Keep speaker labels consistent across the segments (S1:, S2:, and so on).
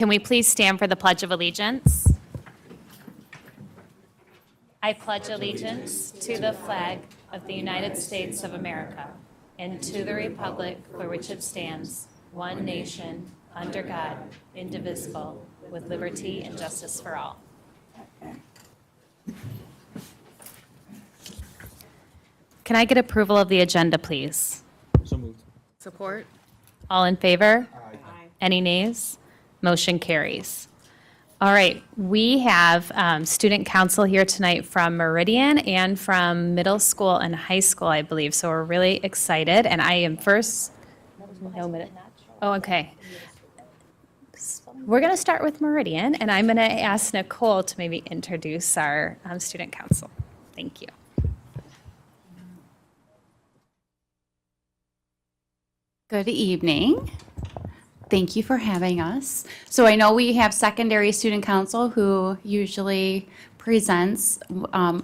S1: Can we please stand for the Pledge of Allegiance? I pledge allegiance to the flag of the United States of America and to the republic for which it stands, one nation, under God, indivisible, with liberty and justice for all. Can I get approval of the agenda, please?
S2: So moved.
S3: Support.
S1: All in favor?
S3: Aye.
S1: Any nays? Motion carries. All right, we have student council here tonight from Meridian and from middle school and high school, I believe. So we're really excited. And I am first. Oh, okay. We're going to start with Meridian, and I'm going to ask Nicole to maybe introduce our student council. Thank you.
S4: Good evening. Thank you for having us. So I know we have secondary student council who usually presents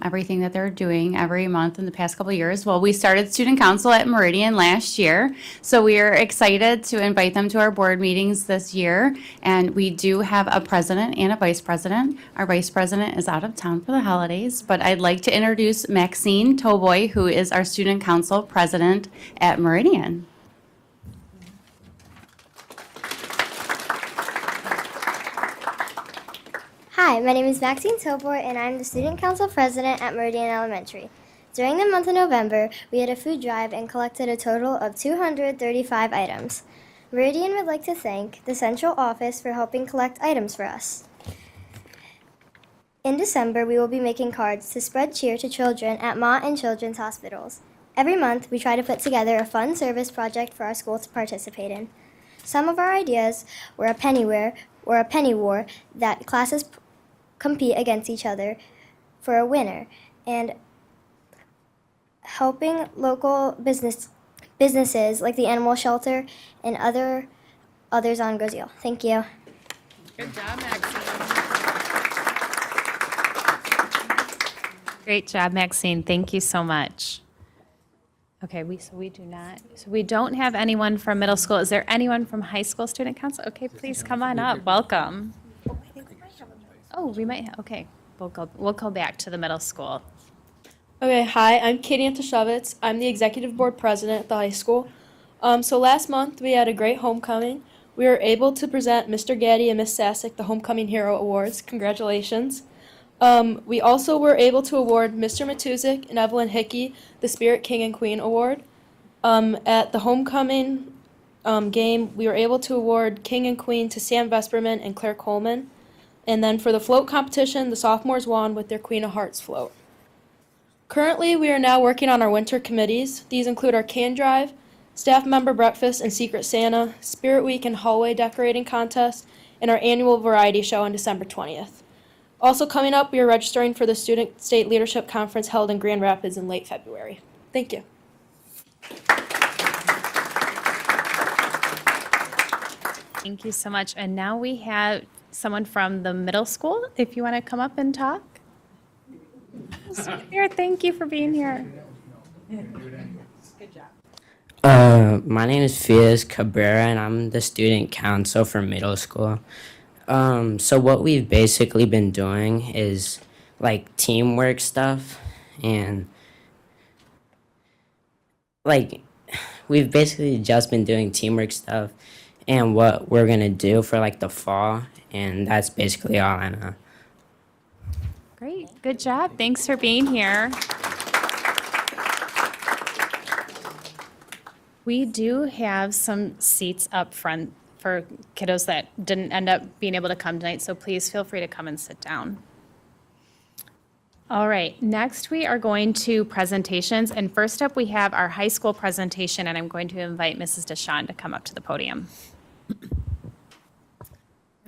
S4: everything that they're doing every month in the past couple of years. Well, we started student council at Meridian last year, so we are excited to invite them to our board meetings this year. And we do have a president and a vice president. Our vice president is out of town for the holidays, but I'd like to introduce Maxine Toboy, who is our student council president at Meridian.
S5: Hi, my name is Maxine Tobor, and I'm the Student Council President at Meridian Elementary. During the month of November, we had a food drive and collected a total of 235 items. Meridian would like to thank the Central Office for helping collect items for us. In December, we will be making cards to spread cheer to children at Mott and Children's Hospitals. Every month, we try to put together a fun service project for our school to participate in. Some of our ideas were a penny war that classes compete against each other for a winner, and helping local businesses like the animal shelter and others on Groseal. Thank you.
S3: Good job, Maxine.
S1: Great job, Maxine. Thank you so much. Okay, we don't have anyone from middle school. Is there anyone from high school student council? Okay, please come on up. Welcome. Oh, we might have, okay. We'll go back to the middle school.
S6: Okay, hi, I'm Katie Antoshevitz. I'm the executive board president at the high school. So last month we had a great homecoming. We were able to present Mr. Gaddy and Miss Sasick the Homecoming Hero Awards. Congratulations. We also were able to award Mr. Matuzik and Evelyn Hickey the Spirit King and Queen Award. At the homecoming game, we were able to award King and Queen to Sam Vesperman and Claire Coleman. And then for the float competition, the sophomores won with their Queen of Hearts float. Currently, we are now working on our winter committees. These include our can drive, staff member breakfast and Secret Santa, Spirit Week and hallway decorating contest, and our annual variety show on December 20th. Also coming up, we are registering for the Student State Leadership Conference held in Grand Rapids in late February. Thank you.
S1: Thank you so much. And now we have someone from the middle school, if you want to come up and talk. Here, thank you for being here.
S7: My name is Fiaz Cabrera, and I'm the student council for middle school. So what we've basically been doing is like teamwork stuff, and like we've basically just been doing teamwork stuff and what we're gonna do for like the fall, and that's basically all I know.
S1: Great, good job. Thanks for being here. We do have some seats up front for kiddos that didn't end up being able to come tonight, so please feel free to come and sit down. All right, next we are going to presentations, and first up we have our high school presentation, and I'm going to invite Mrs. Deshawn to come up to the podium.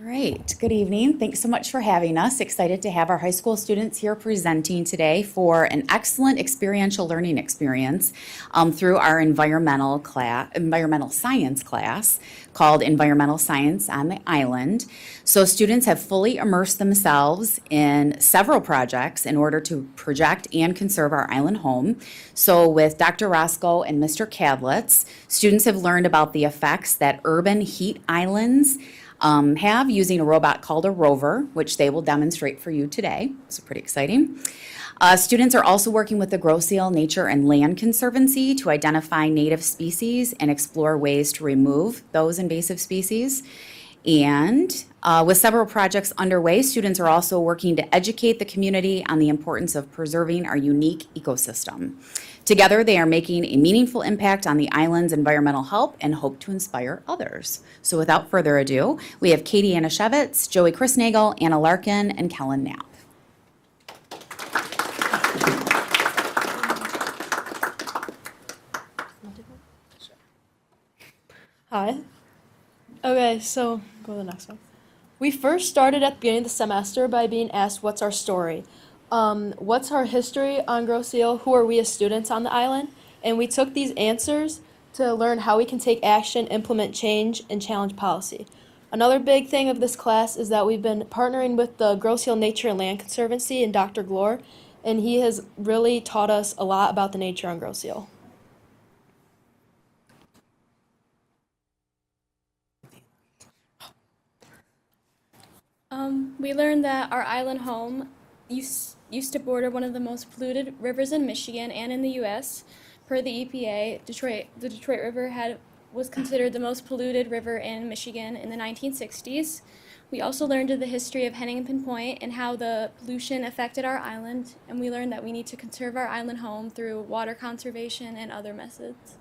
S8: All right, good evening. Thanks so much for having us. Excited to have our high school students here presenting today for an excellent experiential learning experience through our environmental science class called Environmental Science on the Island. So students have fully immersed themselves in several projects in order to project and conserve our island home. So with Dr. Roscoe and Mr. Kadlitz, students have learned about the effects that urban heat islands have using a robot called a rover, which they will demonstrate for you today. So pretty exciting. Students are also working with the Groseal Nature and Land Conservancy to identify native species and explore ways to remove those invasive species. And with several projects underway, students are also working to educate the community on the importance of preserving our unique ecosystem. Together, they are making a meaningful impact on the island's environmental health and hope to inspire others. So without further ado, we have Katie Anashevitz, Joey Chrisnagel, Anna Larkin, and Kellen Knapp.
S6: Hi. Okay, so go to the next one. We first started at the beginning of the semester by being asked, what's our story? What's our history on Groseal? Who are we as students on the island? And we took these answers to learn how we can take action, implement change, and challenge policy. Another big thing of this class is that we've been partnering with the Groseal Nature and Land Conservancy and Dr. Glore, and he has really taught us a lot about the nature on Groseal.
S2: We learned that our island home used to border one of the most polluted rivers in Michigan and in the U.S. Per the EPA, the Detroit River was considered the most polluted river in Michigan in the 1960s. We also learned of the history of Hennepin Point and how the pollution affected our island, and we learned that we need to conserve our island home through water conservation and other methods.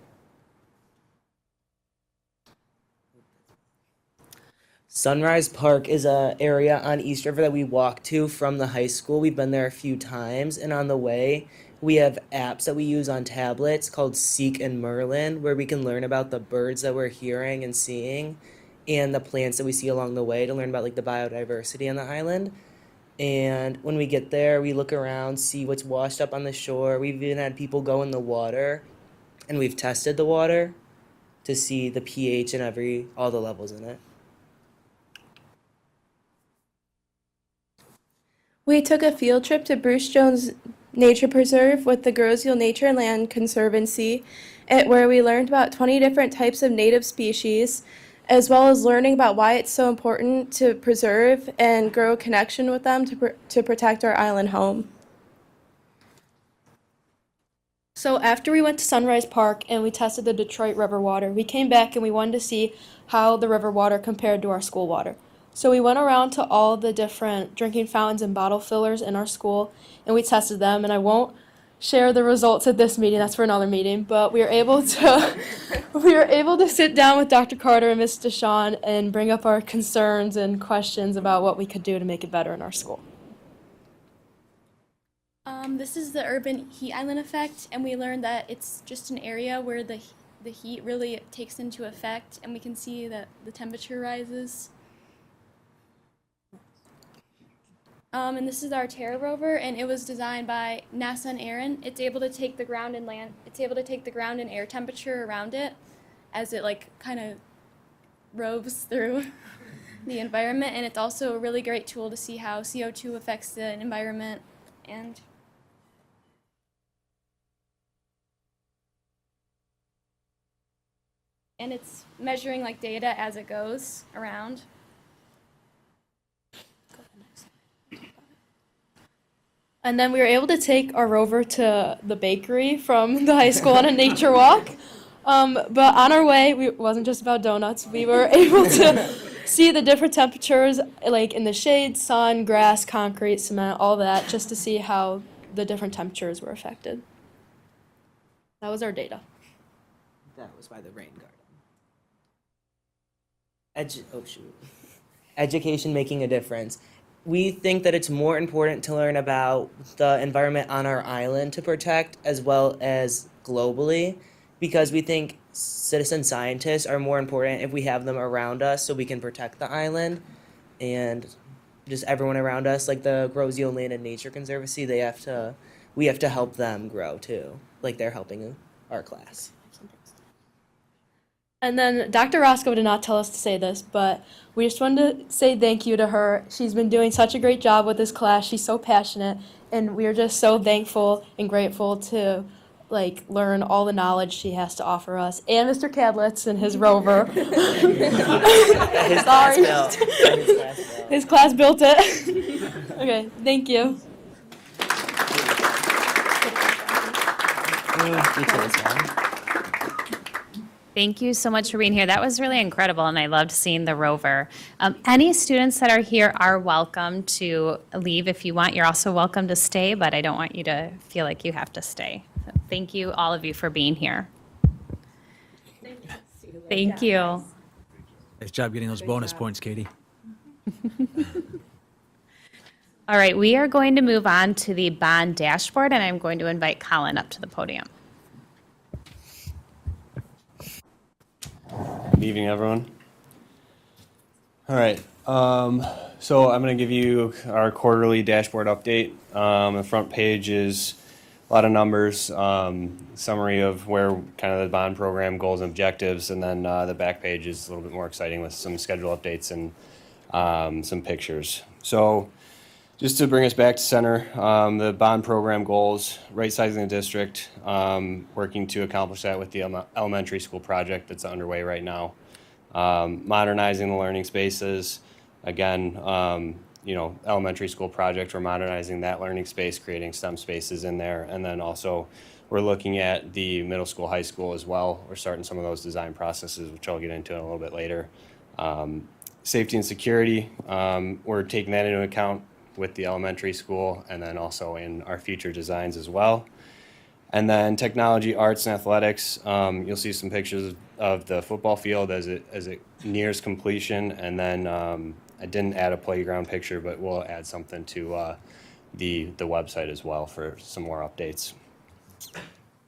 S9: Sunrise Park is a area on East River that we walk to from the high school. We've been there a few times, and on the way, we have apps that we use on tablets called Seek and Merlin, where we can learn about the birds that we're hearing and seeing, and the plants that we see along the way to learn about like the biodiversity on the island. And when we get there, we look around, see what's washed up on the shore. We've even had people go in the water, and we've tested the water to see the pH and all the levels in it.
S6: We took a field trip to Bruce Jones Nature Preserve with the Groseal Nature and Land Conservancy, where we learned about 20 different types of native species, as well as learning about why it's so important to preserve and grow a connection with them to protect our island home. So after we went to Sunrise Park and we tested the Detroit River water, we came back and we wanted to see how the river water compared to our school water. So we went around to all the different drinking fountains and bottle fillers in our school, and we tested them. And I won't share the results at this meeting; that's for another meeting. But we were able to sit down with Dr. Carter and Ms. Deshawn and bring up our concerns and questions about what we could do to make it better in our school.
S2: This is the urban heat island effect, and we learned that it's just an area where the heat really takes into effect, and we can see that the temperature rises. And this is our Terra rover, and it was designed by NASA and Aaron. It's able to take the ground and air temperature around it as it kind of roves through the environment. And it's also a really great tool to see how CO2 affects the environment. And it's measuring data as it goes around.
S6: And then we were able to take our rover to the bakery from the high school on a nature walk. But on our way, it wasn't just about donuts. We were able to see the different temperatures, in the shade, sun, grass, concrete, cement, all that, just to see how the different temperatures were affected. That was our data.
S9: That was by the rain garden. Education making a difference. We think that it's more important to learn about the environment on our island to protect as well as globally, because we think citizen scientists are more important if we have them around us so we can protect the island, and just everyone around us, like the Groseal Land and Nature Conservancy, we have to help them grow too, like they're helping our class.
S6: And then Dr. Roscoe did not tell us to say this, but we just wanted to say thank you to her. She's been doing such a great job with this class. She's so passionate, and we are just so thankful and grateful to like learn all the knowledge she has to offer us, and Mr. Cadletts and his rover.
S9: His class
S6: Sorry.
S9: bill. His class bill.
S6: His class built it. Okay, thank you.
S1: Thank you so much for being here. That was really incredible, and I loved seeing the rover. Any students that are here are welcome to leave if you want. You're also welcome to stay, but I don't want you to feel like you have to stay. So thank you, all of you, for being here. Thank you.
S10: Nice job getting those bonus points, Katie.
S1: All right, we are going to move on to the bond dashboard, and I'm going to invite Colin up to the podium.
S11: Good evening, everyone. All right, so I'm going to give you our quarterly dashboard update. The front page is a lot of numbers, summary of where kind of the bond program goals and objectives, and then the back page is a little bit more exciting with some schedule updates and some pictures. So just to bring us back to center, the bond program goals, right sizing the district, working to accomplish that with the elementary school project that's underway right now. Modernizing the learning spaces, again, elementary school project, we're modernizing that learning space, creating STEM spaces in there. And then also we're looking at the middle school, high school as well. We're starting some of those design processes, which I'll get into in a little bit later. Safety and security, we're taking that into account with the elementary school and then also in our future designs as well. And then technology, arts, and athletics, you'll see some pictures of the football field as it nears completion. And then I didn't add a playground picture, but we'll add something to the website as well for some more updates.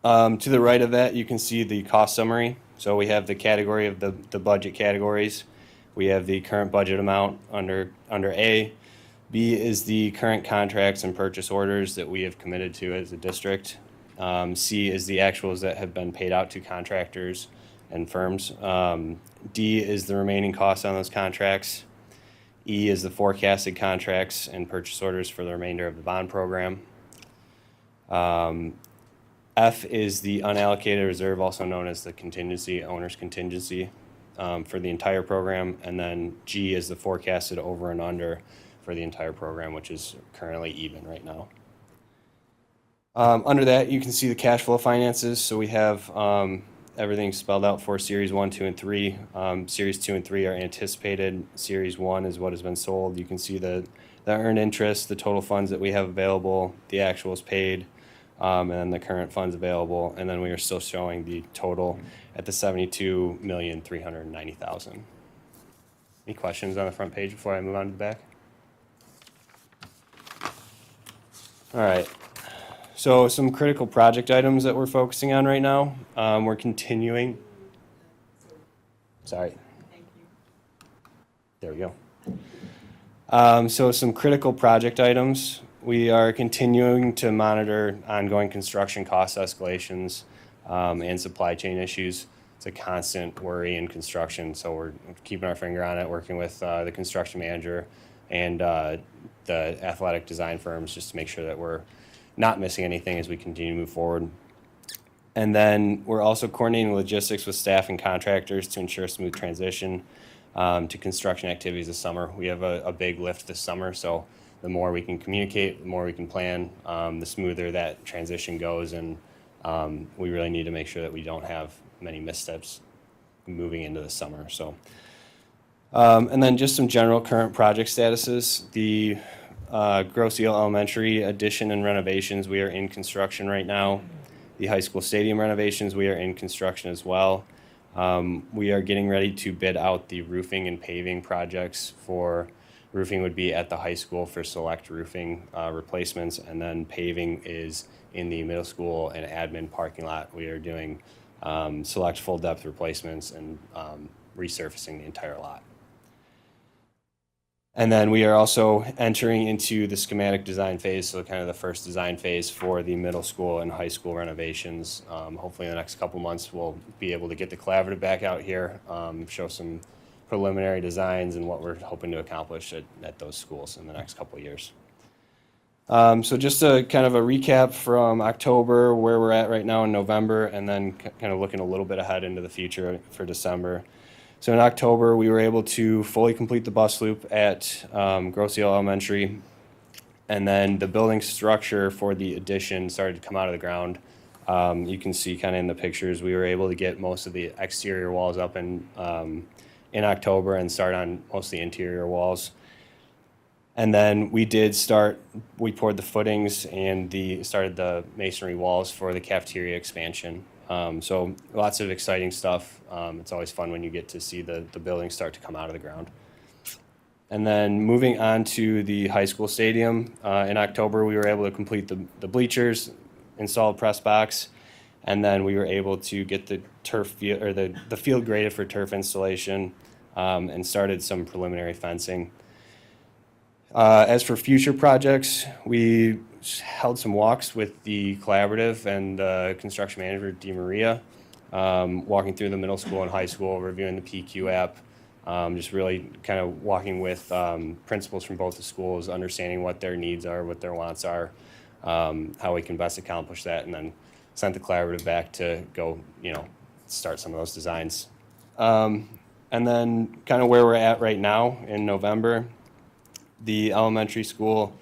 S11: To the right of that, you can see the cost summary. So we have the category of the budget categories. We have the current budget amount under A. B is the current contracts and purchase orders that we have committed to as a district. C is the actuals that have been paid out to contractors and firms. D is the remaining costs on those contracts. E is the forecasted contracts and purchase orders for the remainder of the bond program. F is the unallocated reserve, also known as the contingency, owner's contingency, for the entire program. And then G is the forecasted over and under for the entire program, which is currently even right now. Under that, you can see the cash flow finances. So we have everything spelled out for Series 1, 2, and 3. Series 2 and 3 are anticipated. Series 1 is what has been sold. You can see the earned interest, the total funds that we have available, the actuals paid, and then the current funds available. And then we are still showing the total at the $72,390,000. Any questions on the front page before I move on to the back? All right, so some critical project items that we're focusing on right now. We're continuing. Sorry. There we go. So some critical project items. We are continuing to monitor ongoing construction cost escalations and supply chain issues. It's a constant worry in construction, so we're keeping our finger on it, working with the construction manager and the athletic design firms just to make sure that we're not missing anything as we continue to move forward. And then we're also coordinating logistics with staff and contractors to ensure a smooth transition to construction activities this summer. We have a big lift this summer, so the more we can communicate, the more we can plan, the smoother that transition goes. And we really need to make sure that we don't have many missteps moving into the summer. So. And then just some general current project statuses. The Grosse Ile Elementary addition and renovations, we are in construction right now. The high school stadium renovations, we are in construction as well. We are getting ready to bid out the roofing and paving projects. For roofing would be at the high school for select roofing replacements, and then paving is in the middle school and admin parking lot. We are doing select full depth replacements and resurfacing the entire lot. And then we are also entering into the schematic design phase, so kind of the first design phase for the middle school and high school renovations. Hopefully in the next couple months we'll be able to get the collaborative back out here, show some preliminary designs and what we're hoping to accomplish at those schools in the next couple of years. So just a kind of a recap from October, where we're at right now in November, and then kind of looking a little bit ahead into the future for December. So in October, we were able to fully complete the bus loop at Grosse Ile Elementary, and then the building structure for the addition started to come out of the ground. You can see kind of in the pictures, we were able to get most of the exterior walls up in October and start on most of the interior walls. And then we poured the footings and started the masonry walls for the cafeteria expansion. So lots of exciting stuff. It's always fun when you get to see the building start to come out of the ground. And then moving on to the high school stadium, in October we were able to complete the bleachers, install a press box, and then we were able to get the turf field, or the field graded for turf installation, and started some preliminary fencing. As for future projects, we held some walks with the collaborative and the construction manager, Di Maria, walking through the middle school and high school, reviewing the PQ app, just really kind of walking with principals from both the schools, understanding what their needs are, what their wants are, how we can best accomplish that, and then sent the collaborative back to go, start some of those designs. And then kind of where we're at right now in November, the elementary school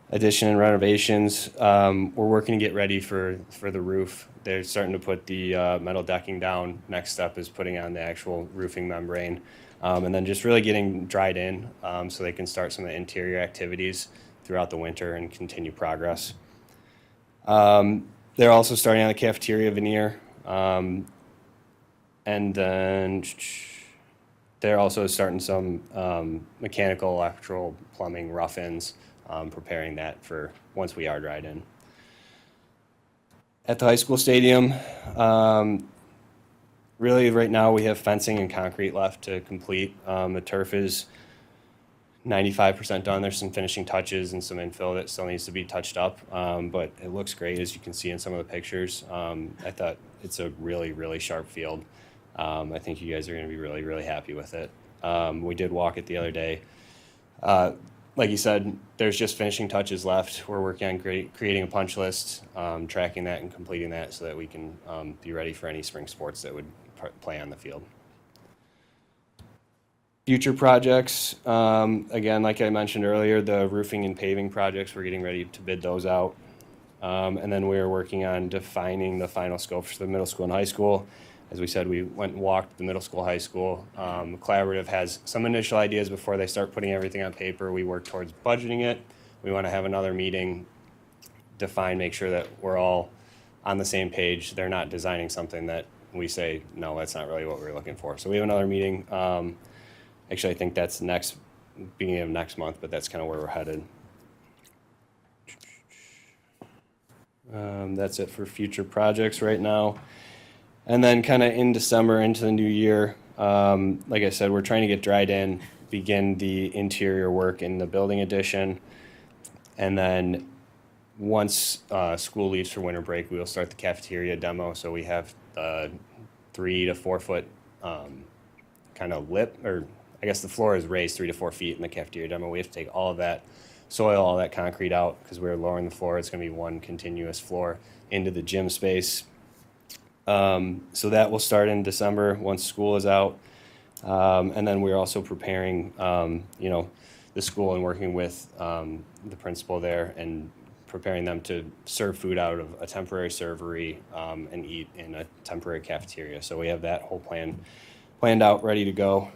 S11: addition and renovations, we're working to get ready for the roof. They're starting to put the metal decking down. Next step is putting on the actual roofing membrane, and then just really getting dried in so they can start some of the interior activities throughout the winter and continue progress. They're also starting on the cafeteria veneer, and then they're also starting some mechanical, electrical, plumbing rough-ins, preparing that for once we are dried in. At the high school stadium, really right now we have fencing and concrete left to complete. The turf is 95% done. There's some finishing touches and some infill that still needs to be touched up, but it looks great, as you can see in some of the pictures. I thought it's a really, really sharp field. I think you guys are going to be really, really happy with it. We did walk it the other day. Like you said, there's just finishing touches left. We're working on creating a punch list, tracking that and completing that so that we can be ready for any spring sports that would play on the field. Future projects, again, like I mentioned earlier, the roofing and paving projects, we're getting ready to bid those out. And then we're working on defining the final scopes for the middle school and high school. As we said, we went and walked the middle school, high school. Collaborative has some initial ideas before they start putting everything on paper. We work towards budgeting it. We want to have another meeting, make sure that we're all on the same page. They're not designing something that we say, no, that's not really what we were looking for. So we have another meeting. Actually, I think that's beginning of next month, but that's kind of where we're headed. That's it for future projects right now. And then kind of in December into the new year, like I said, we're trying to get dried in, begin the interior work in the building addition. And then once school leaves for winter break, we will start the cafeteria demo. So we have 3 to 4 foot kind of lip, or I guess the floor is raised 3 to 4 feet in the cafeteria demo. We have to take all of that soil, all that concrete out because we're lowering the floor. It's going to be one continuous floor into the gym space. So that will start in December once school is out. And then we're also preparing, the school and working with the principal there and preparing them to serve food out of a temporary servery and eat in a temporary cafeteria. So we have that whole planned out, ready to go.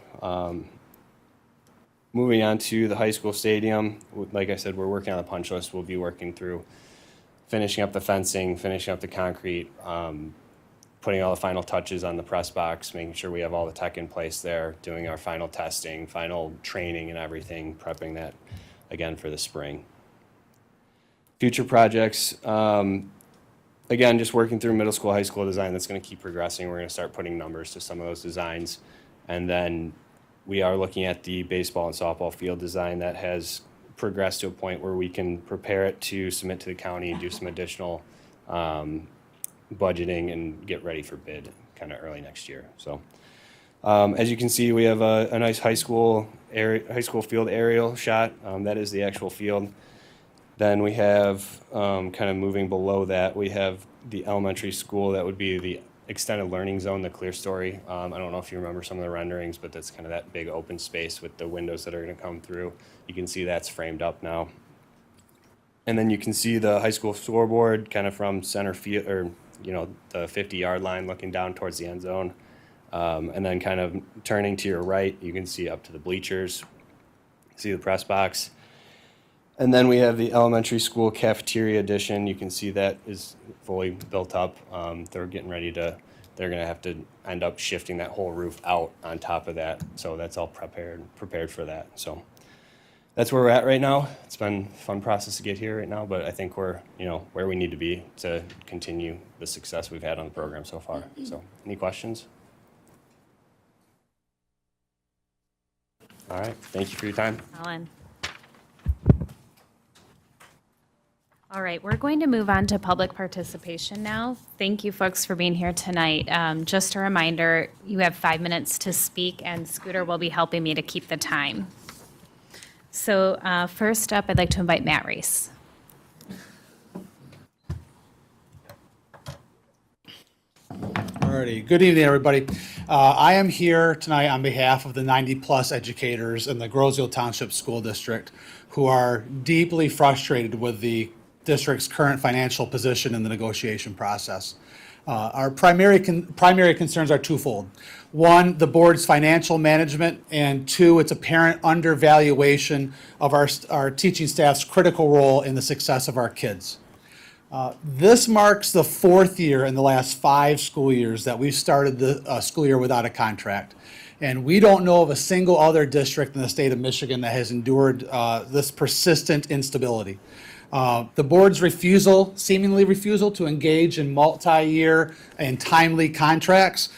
S11: Moving on to the high school stadium, like I said, we're working on a punch list. We'll be working through finishing up the fencing, finishing up the concrete, putting all the final touches on the press box, making sure we have all the tech in place there, doing our final testing, final training and everything, prepping that again for the spring. Future projects, again, just working through middle school, high school design. That's going to keep progressing. We're going to start putting numbers to some of those designs. And then we are looking at the baseball and softball field design that has progressed to a point where we can prepare it to submit to the county and do some additional budgeting and get ready for bid kind of early next year. So as you can see, we have a nice high school field aerial shot. That is the actual field. Then we have, kind of moving below that, we have the elementary school. That would be the extended learning zone, the clear story. I don't know if you remember some of the renderings, but that's kind of that big open space with the windows that are going to come through. You can see that's framed up now. And then you can see the high school scoreboard kind of from center field, or the 50-yard line looking down towards the end zone. And then kind of turning to your right, you can see up to the bleachers, see the press box. And then we have the elementary school cafeteria addition. You can see that is fully built up. They're going to have to end up shifting that whole roof out on top of that. So that's all prepared for that. So that's where we're at right now. It's been a fun process to get here right now, but I think we're, where we need to be to continue the success we've had on the program so far. So any questions? All right. Thank you for your time.
S1: Alan. All right, we're going to move on to public participation now. Thank you, folks, for being here tonight. Just a reminder, you have 5 minutes to speak, and Scooter will be helping me to keep the time. So first up, I'd like to invite Matt Reese.
S12: Alrighty, good evening, everybody. I am here tonight on behalf of the 90-plus educators in the Groesville Township School District who are deeply frustrated with the district's current financial position in the negotiation process. Our primary concerns are twofold. One, the board's financial management, and two, its apparent undervaluation of our teaching staff's critical role in the success of our kids. This marks the fourth year in the last 5 school years that we've started the school year without a contract. And we don't know of a single other district in the state of Michigan that has endured this persistent instability. The board's seemingly refusal to engage in multi-year and timely contracts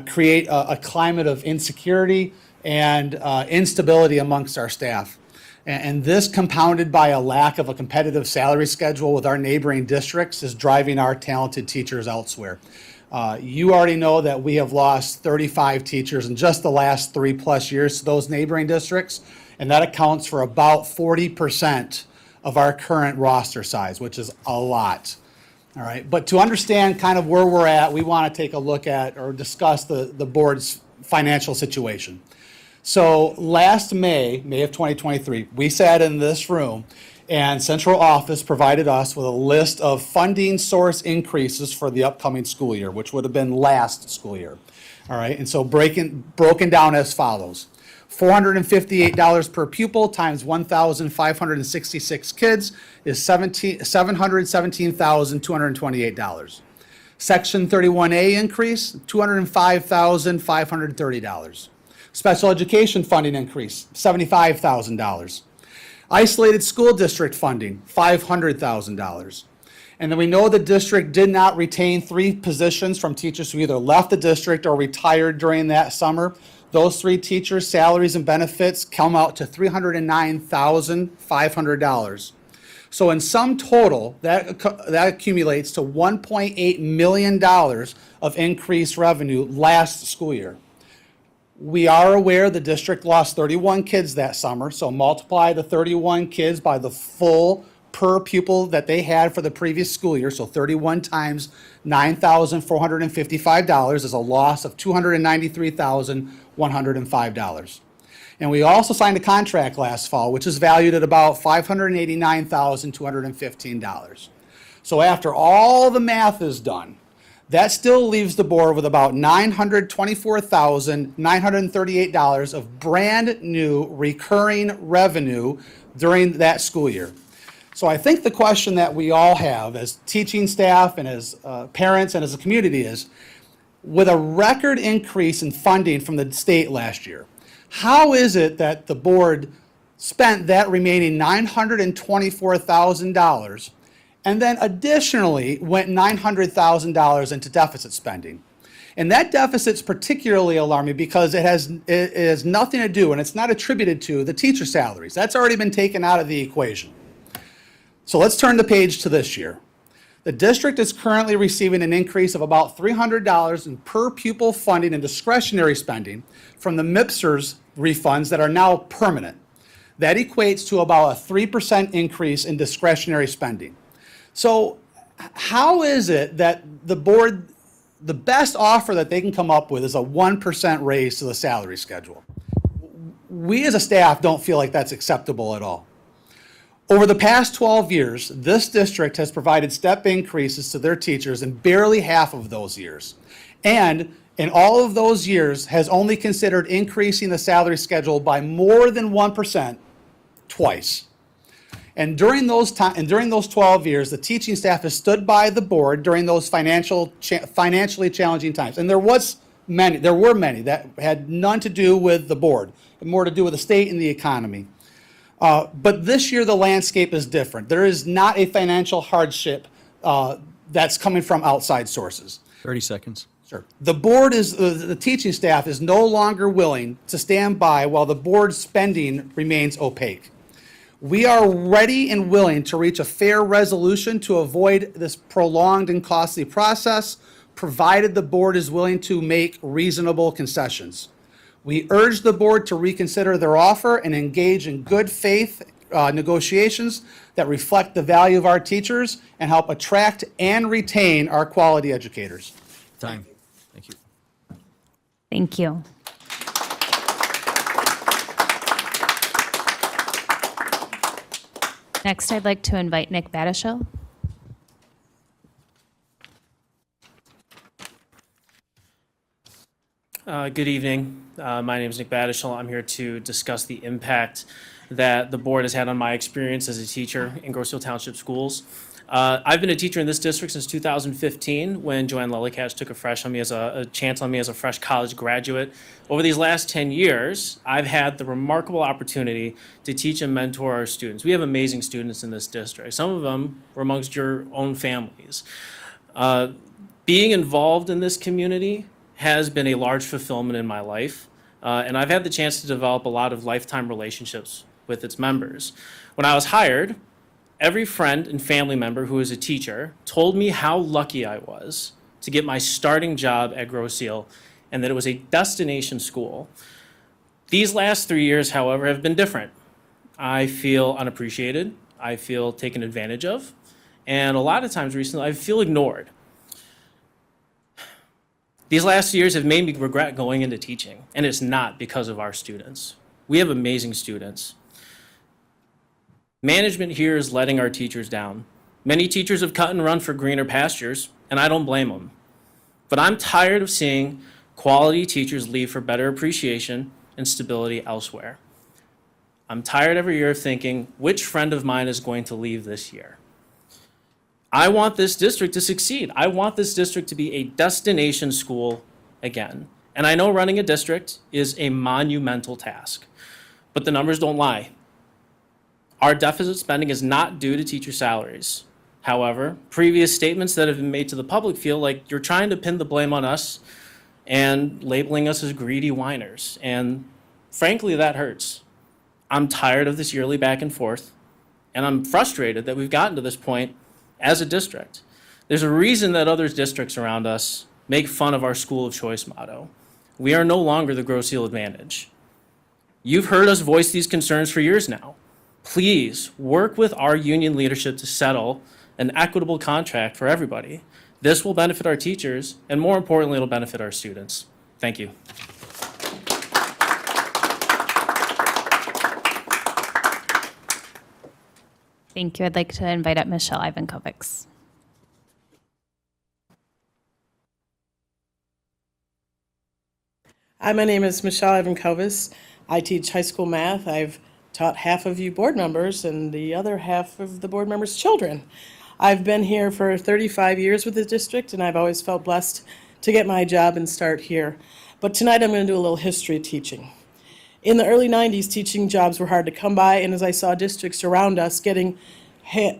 S12: create a climate of insecurity and instability amongst our staff. And this, compounded by a lack of a competitive salary schedule with our neighboring districts, is driving our talented teachers elsewhere. You already know that we have lost 35 teachers in just the last 3+ years to those neighboring districts, and that accounts for about 40% of our current roster size, which is a lot. All right, but to understand kind of where we're at, we want to take a look at or discuss the board's financial situation. So last May of 2023, we sat in this room and central office provided us with a list of funding source increases for the upcoming school year, which would have been last school year. All right, and so broken down as follows. $458 per pupil times 1,566 kids is $717,228. Section 31A increase, $205,530. Special education funding increase, $75,000. Isolated school district funding, $500,000. And then we know the district did not retain 3 positions from teachers who either left the district or retired during that summer. Those 3 teachers' salaries and benefits come out to $309,500. So in sum total, that accumulates to $1.8 million of increased revenue last school year. We are aware the district lost 31 kids that summer, so multiply the 31 kids by the full per pupil that they had for the previous school year, so 31 times $9,455 is a loss of $293,105. And we also signed a contract last fall, which is valued at about $589,215. So after all the math is done, that still leaves the board with about $924,938 of brand new recurring revenue during that school year. So I think the question that we all have as teaching staff and as parents and as a community is, with a record increase in funding from the state last year, how is it that the board spent that remaining $924,000 and then additionally went $900,000 into deficit spending? And that deficit's particularly alarming because it has nothing to do, and it's not attributed to, the teacher salaries. That's already been taken out of the equation. So let's turn the page to this year. The district is currently receiving an increase of about $300 in per pupil funding and discretionary spending from the MIPSERS refunds that are now permanent. That equates to about a 3% increase in discretionary spending. So how is it that the board, the best offer that they can come up with is a 1% raise to the salary schedule? We as a staff don't feel like that's acceptable at all. Over the past 12 years, this district has provided step increases to their teachers in barely half of those years. And in all of those years has only considered increasing the salary schedule by more than 1% twice. And during those 12 years, the teaching staff has stood by the board during those financially challenging times. And there were many that had none to do with the board, but more to do with the state and the economy. But this year, the landscape is different. There is not a financial hardship that's coming from outside sources.
S10: 30 seconds.
S12: Sure. The teaching staff is no longer willing to stand by while the board's spending remains opaque. We are ready and willing to reach a fair resolution to avoid this prolonged and costly process, provided the board is willing to make reasonable concessions. We urge the board to reconsider their offer and engage in good faith negotiations that reflect the value of our teachers and help attract and retain our quality educators.
S10: Time. Thank you.
S1: Thank you. Next, I'd like to invite Nick Batishel.
S13: Good evening. My name is Nick Batishel. I'm here to discuss the impact that the board has had on my experience as a teacher in Grosse Ile Township Schools. I've been a teacher in this district since 2015 when Joanne Lellicatch took a chance on me as a fresh college graduate. Over these last 10 years, I've had the remarkable opportunity to teach and mentor our students. We have amazing students in this district. Some of them were amongst your own families. Being involved in this community has been a large fulfillment in my life, and I've had the chance to develop a lot of lifetime relationships with its members. When I was hired, every friend and family member who is a teacher told me how lucky I was to get my starting job at Grosse Ile and that it was a destination school. These last 3 years, however, have been different. I feel unappreciated, I feel taken advantage of, and a lot of times recently I feel ignored. These last years have made me regret going into teaching, and it's not because of our students. We have amazing students. Management here is letting our teachers down. Many teachers have cut and run for greener pastures, and I don't blame them. But I'm tired of seeing quality teachers leave for better appreciation and stability elsewhere. I'm tired every year of thinking, which friend of mine is going to leave this year? I want this district to succeed. I want this district to be a destination school again. And I know running a district is a monumental task, but the numbers don't lie. Our deficit spending is not due to teacher salaries. However, previous statements that have been made to the public feel like you're trying to pin the blame on us and labeling us as greedy whiners. And frankly, that hurts. I'm tired of this yearly back and forth, and I'm frustrated that we've gotten to this point as a district. There's a reason that other districts around us make fun of our school of choice motto. We are no longer the Grosse Ile advantage. You've heard us voice these concerns for years now. Please work with our union leadership to settle an equitable contract for everybody. This will benefit our teachers, and more importantly, it'll benefit our students. Thank you.
S1: Thank you. I'd like to invite up Michelle Ivankovics.
S14: Hi, my name is Michelle Ivankovics. I teach high school math. I've taught half of you board members and the other half of the board members' children. I've been here for 35 years with the district, and I've always felt blessed to get my job and start here. But tonight I'm going to do a little history of teaching. In the early 90s, teaching jobs were hard to come by, and as I saw districts around us getting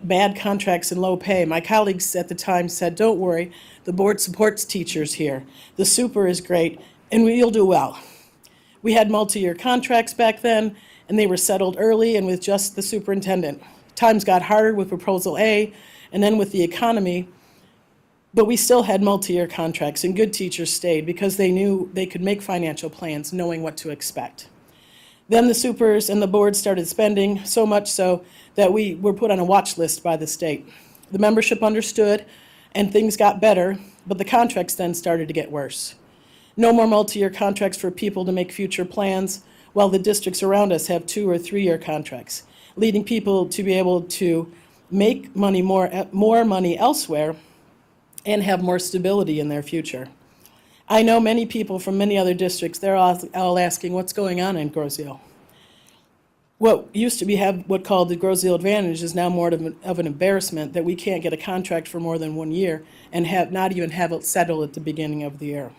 S14: bad contracts and low pay, my colleagues at the time said, "Don't worry, the board supports teachers here. The super is great, and we'll do well." We had multi-year contracts back then, and they were settled early and with just the superintendent. Times got harder with Proposal A, and then with the economy, but we still had multi-year contracts, and good teachers stayed because they knew they could make financial plans knowing what to expect. Then the supers and the board started spending, so much so that we were put on a watch list by the state. The membership understood and things got better, but the contracts then started to get worse. No more multi-year contracts for people to make future plans, while the districts around us have 2 or 3 year contracts, leading people to be able to make money more money elsewhere and have more stability in their future. I know many people from many other districts, they're all asking what's going on in Grosse-Ile. What used to be what called the Grosse-Ile Advantage is now more of an embarrassment that we can't get a contract for more than 1 year and not even have it settled at the beginning of the year.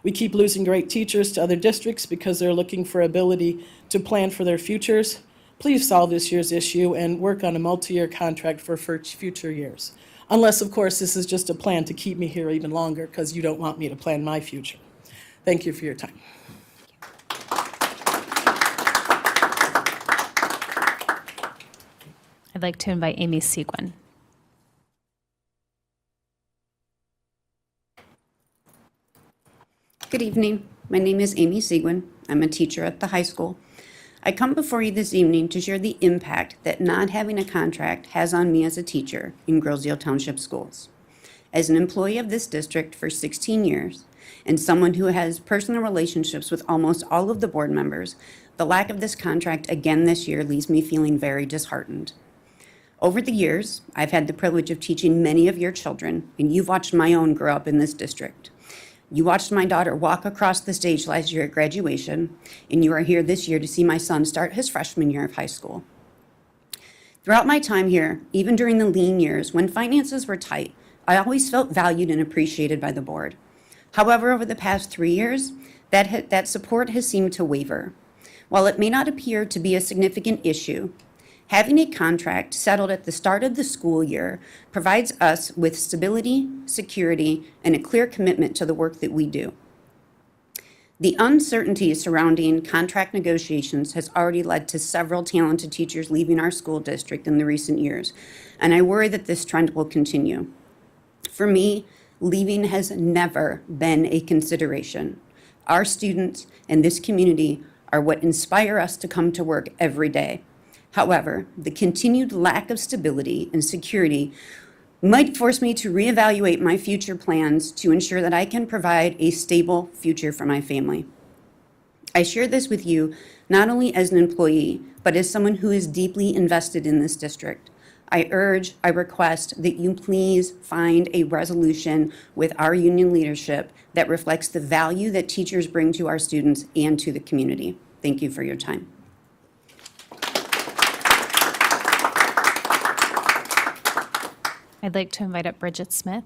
S14: We keep losing great teachers to other districts because they're looking for ability to plan for their futures. Please solve this year's issue and work on a multi-year contract for future years. Unless, of course, this is just a plan to keep me here even longer because you don't want me to plan my future. Thank you for your time.
S1: I'd like to invite Amy Seguin.
S15: Good evening. My name is Amy Seguin. I'm a teacher at the high school. I come before you this evening to share the impact that not having a contract has on me as a teacher in Grosse-Ile Township Schools. As an employee of this district for 16 years, and someone who has personal relationships with almost all of the board members, the lack of this contract again this year leaves me feeling very disheartened. Over the years, I've had the privilege of teaching many of your children, and you've watched my own grow up in this district. You watched my daughter walk across the stage last year at graduation, and you are here this year to see my son start his freshman year of high school. Throughout my time here, even during the lean years when finances were tight, I always felt valued and appreciated by the board. However, over the past 3 years, that support has seemed to waver. While it may not appear to be a significant issue, having a contract settled at the start of the school year provides us with stability, security, and a clear commitment to the work that we do. The uncertainty surrounding contract negotiations has already led to several talented teachers leaving our school district in the recent years, and I worry that this trend will continue. For me, leaving has never been a consideration. Our students and this community are what inspire us to come to work every day. However, the continued lack of stability and security might force me to reevaluate my future plans to ensure that I can provide a stable future for my family. I share this with you not only as an employee, but as someone who is deeply invested in this district. I request that you please find a resolution with our union leadership that reflects the value that teachers bring to our students and to the community. Thank you for your time.
S1: I'd like to invite up Bridget Smith.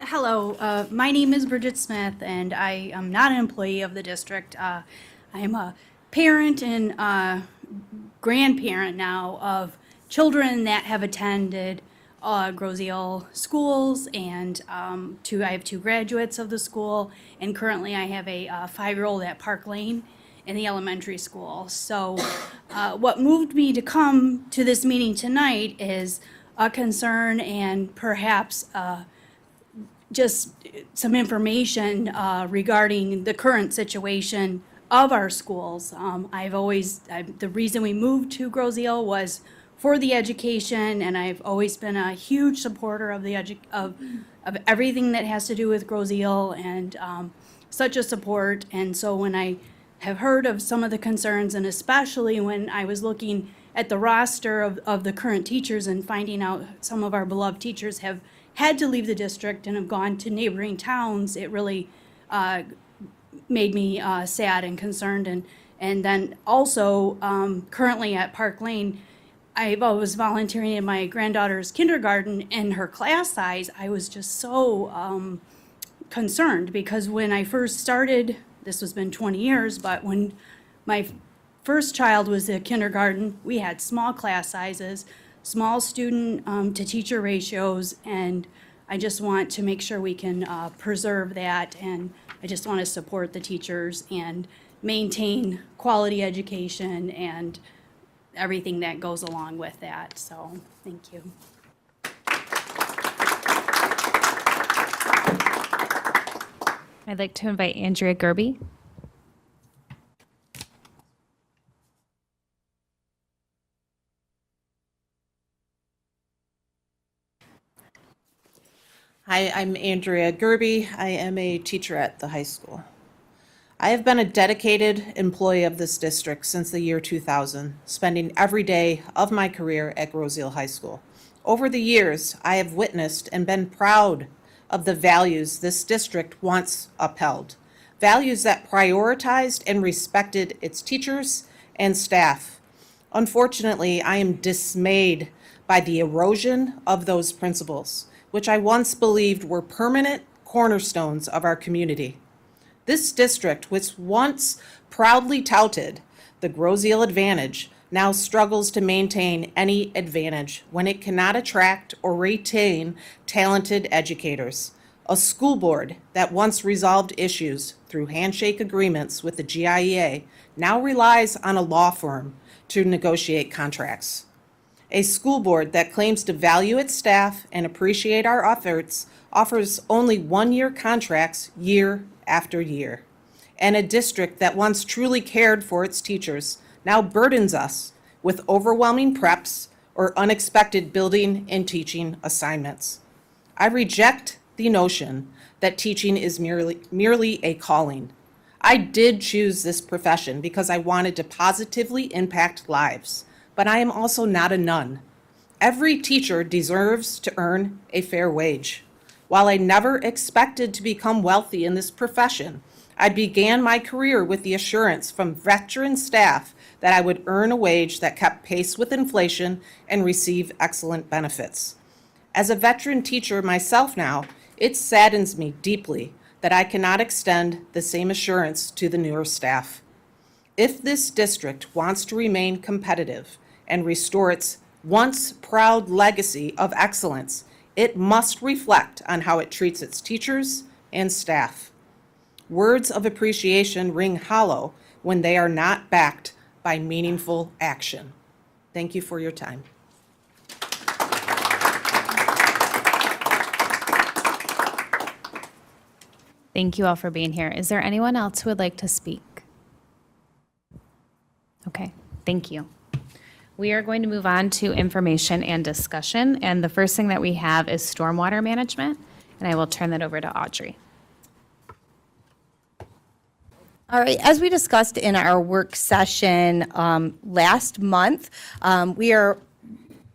S16: Hello, my name is Bridget Smith, and I am not an employee of the district. I am a parent and grandparent now of children that have attended Grosse-Ile schools, and I have 2 graduates of the school, and currently I have a 5-year-old at Park Lane in the elementary school. So what moved me to come to this meeting tonight is a concern and perhaps just some information regarding the current situation of our schools. The reason we moved to Grosse-Ile was for the education, and I've always been a huge supporter of of everything that has to do with Grosse-Ile, and such a support. And so when I have heard of some of the concerns, and especially when I was looking at the roster of the current teachers and finding out some of our beloved teachers have had to leave the district and have gone to neighboring towns, it really made me sad and concerned. And then also currently at Park Lane, I was volunteering in my granddaughter's kindergarten, and her class size, I was just so concerned, because when I first started, this has been 20 years, but when my first child was at kindergarten, we had small class sizes, small student to teacher ratios, and I just want to make sure we can preserve that, and I just want to support the teachers and maintain quality education and everything that goes along with that. So, thank you.
S1: I'd like to invite Andrea Gerby.
S17: Hi, I'm Andrea Gerby. I am a teacher at the high school. I have been a dedicated employee of this district since the year 2000, spending every day of my career at Groseal High School. Over the years, I have witnessed and been proud of the values this district once upheld, values that prioritized and respected its teachers and staff. Unfortunately, I am dismayed by the erosion of those principles, which I once believed were permanent cornerstones of our community. This district, which once proudly touted the Groseal advantage, now struggles to maintain any advantage when it cannot attract or retain talented educators. A school board that once resolved issues through handshake agreements with the GIEA now relies on a law firm to negotiate contracts. A school board that claims to value its staff and appreciate our efforts offers only one-year contracts year after year. And a district that once truly cared for its teachers now burdens us with overwhelming preps or unexpected building and teaching assignments. I reject the notion that teaching is merely a calling. I did choose this profession because I wanted to positively impact lives, but I am also not a nun. Every teacher deserves to earn a fair wage. While I never expected to become wealthy in this profession, I began my career with the assurance from veteran staff that I would earn a wage that kept pace with inflation and receive excellent benefits. As a veteran teacher myself now, it saddens me deeply that I cannot extend the same assurance to the newer staff. If this district wants to remain competitive and restore its once proud legacy of excellence, it must reflect on how it treats its teachers and staff. Words of appreciation ring hollow when they are not backed by meaningful action. Thank you for your time.
S1: Thank you all for being here. Is there anyone else who would like to speak? Okay, thank you. We are going to move on to information and discussion, and the first thing that we have is stormwater management, and I will turn that over to Audrey.
S18: All right, as we discussed in our work session last month, we are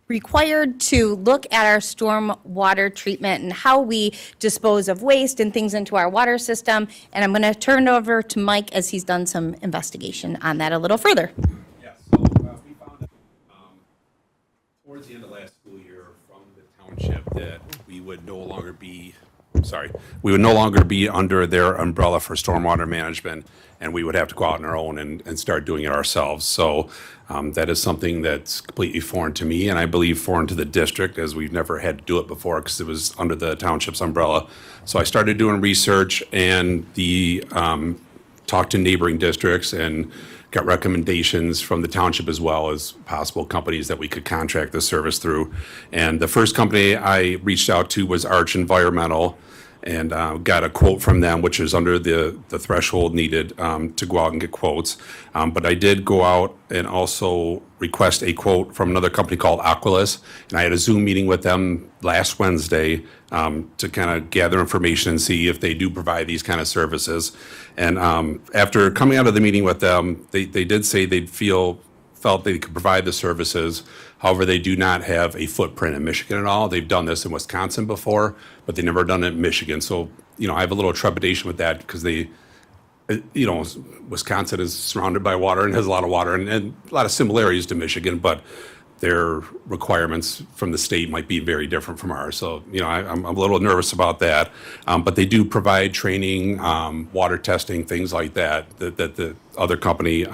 S18: required to look at our storm water treatment and how we dispose of waste and things into our water system. And I'm going to turn it over to Mike as he's done some investigation on that a little further.
S19: Yeah, so we found that towards the end of last school year from the township that we would no longer be under their umbrella for stormwater management, and we would have to go out on our own and start doing it ourselves. So that is something that's completely foreign to me, and I believe foreign to the district, as we've never had to do it before because it was under the township's umbrella. So I started doing research and talked to neighboring districts and got recommendations from the township as well as possible companies that we could contract this service through. And the first company I reached out to was Arch Environmental, and got a quote from them, which is under the threshold needed to go out and get quotes. But I did go out and also request a quote from another company called Aquilus, and I had a Zoom meeting with them last Wednesday to kind of gather information and see if they do provide these kind of services. And after coming out of the meeting with them, they did say they felt they could provide the services. However, they do not have a footprint in Michigan at all. They've done this in Wisconsin before, but they've never done it in Michigan. So, I have a little trepidation with that because Wisconsin is surrounded by water and has a lot of water and a lot of similarities to Michigan, but their requirements from the state might be very different from ours. So, I'm a little nervous about that. But they do provide training, water testing, things like that the other company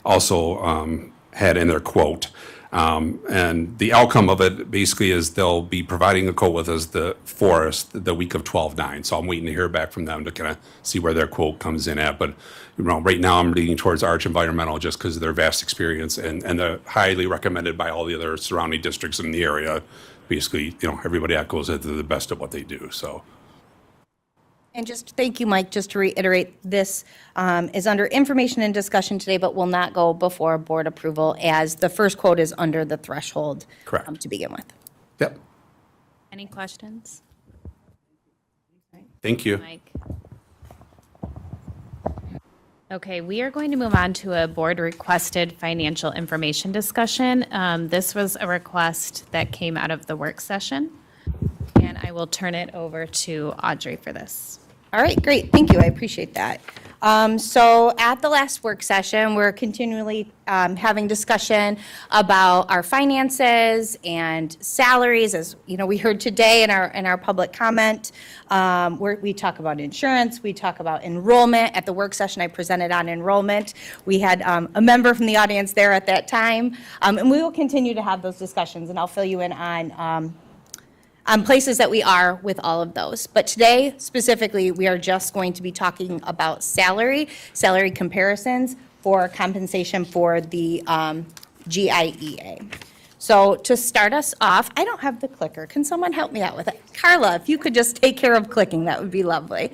S19: also had in their quote. And the outcome of it basically is they'll be providing a quote with us for us the week of 12/9. So I'm waiting to hear back from them to kind of see where their quote comes in at. But right now I'm leaning towards Arch Environmental just because of their vast experience and they're highly recommended by all the other surrounding districts in the area. Basically, everybody echoes it to the best of what they do. So.
S18: And just, thank you, Mike, just to reiterate, this is under information and discussion today, but will not go before board approval as the first quote is under the threshold.
S19: Correct.
S18: To begin with.
S19: Yep.
S1: Any questions?
S19: Thank you.
S1: Mike? Okay, we are going to move on to a board-requested financial information discussion. This was a request that came out of the work session, and I will turn it over to Audrey for this.
S18: All right, great, thank you, I appreciate that. So at the last work session, we're continually having discussion about our finances and salaries, as you know, we heard today in our public comment, where we talk about insurance, we talk about enrollment. At the work session, I presented on enrollment. We had a member from the audience there at that time, and we will continue to have those discussions, and I'll fill you in on places that we are with all of those. But today, specifically, we are just going to be talking about salary comparisons for compensation for the GIEA. So to start us off, I don't have the clicker. Can someone help me out with it? Carla, if you could just take care of clicking, that would be lovely.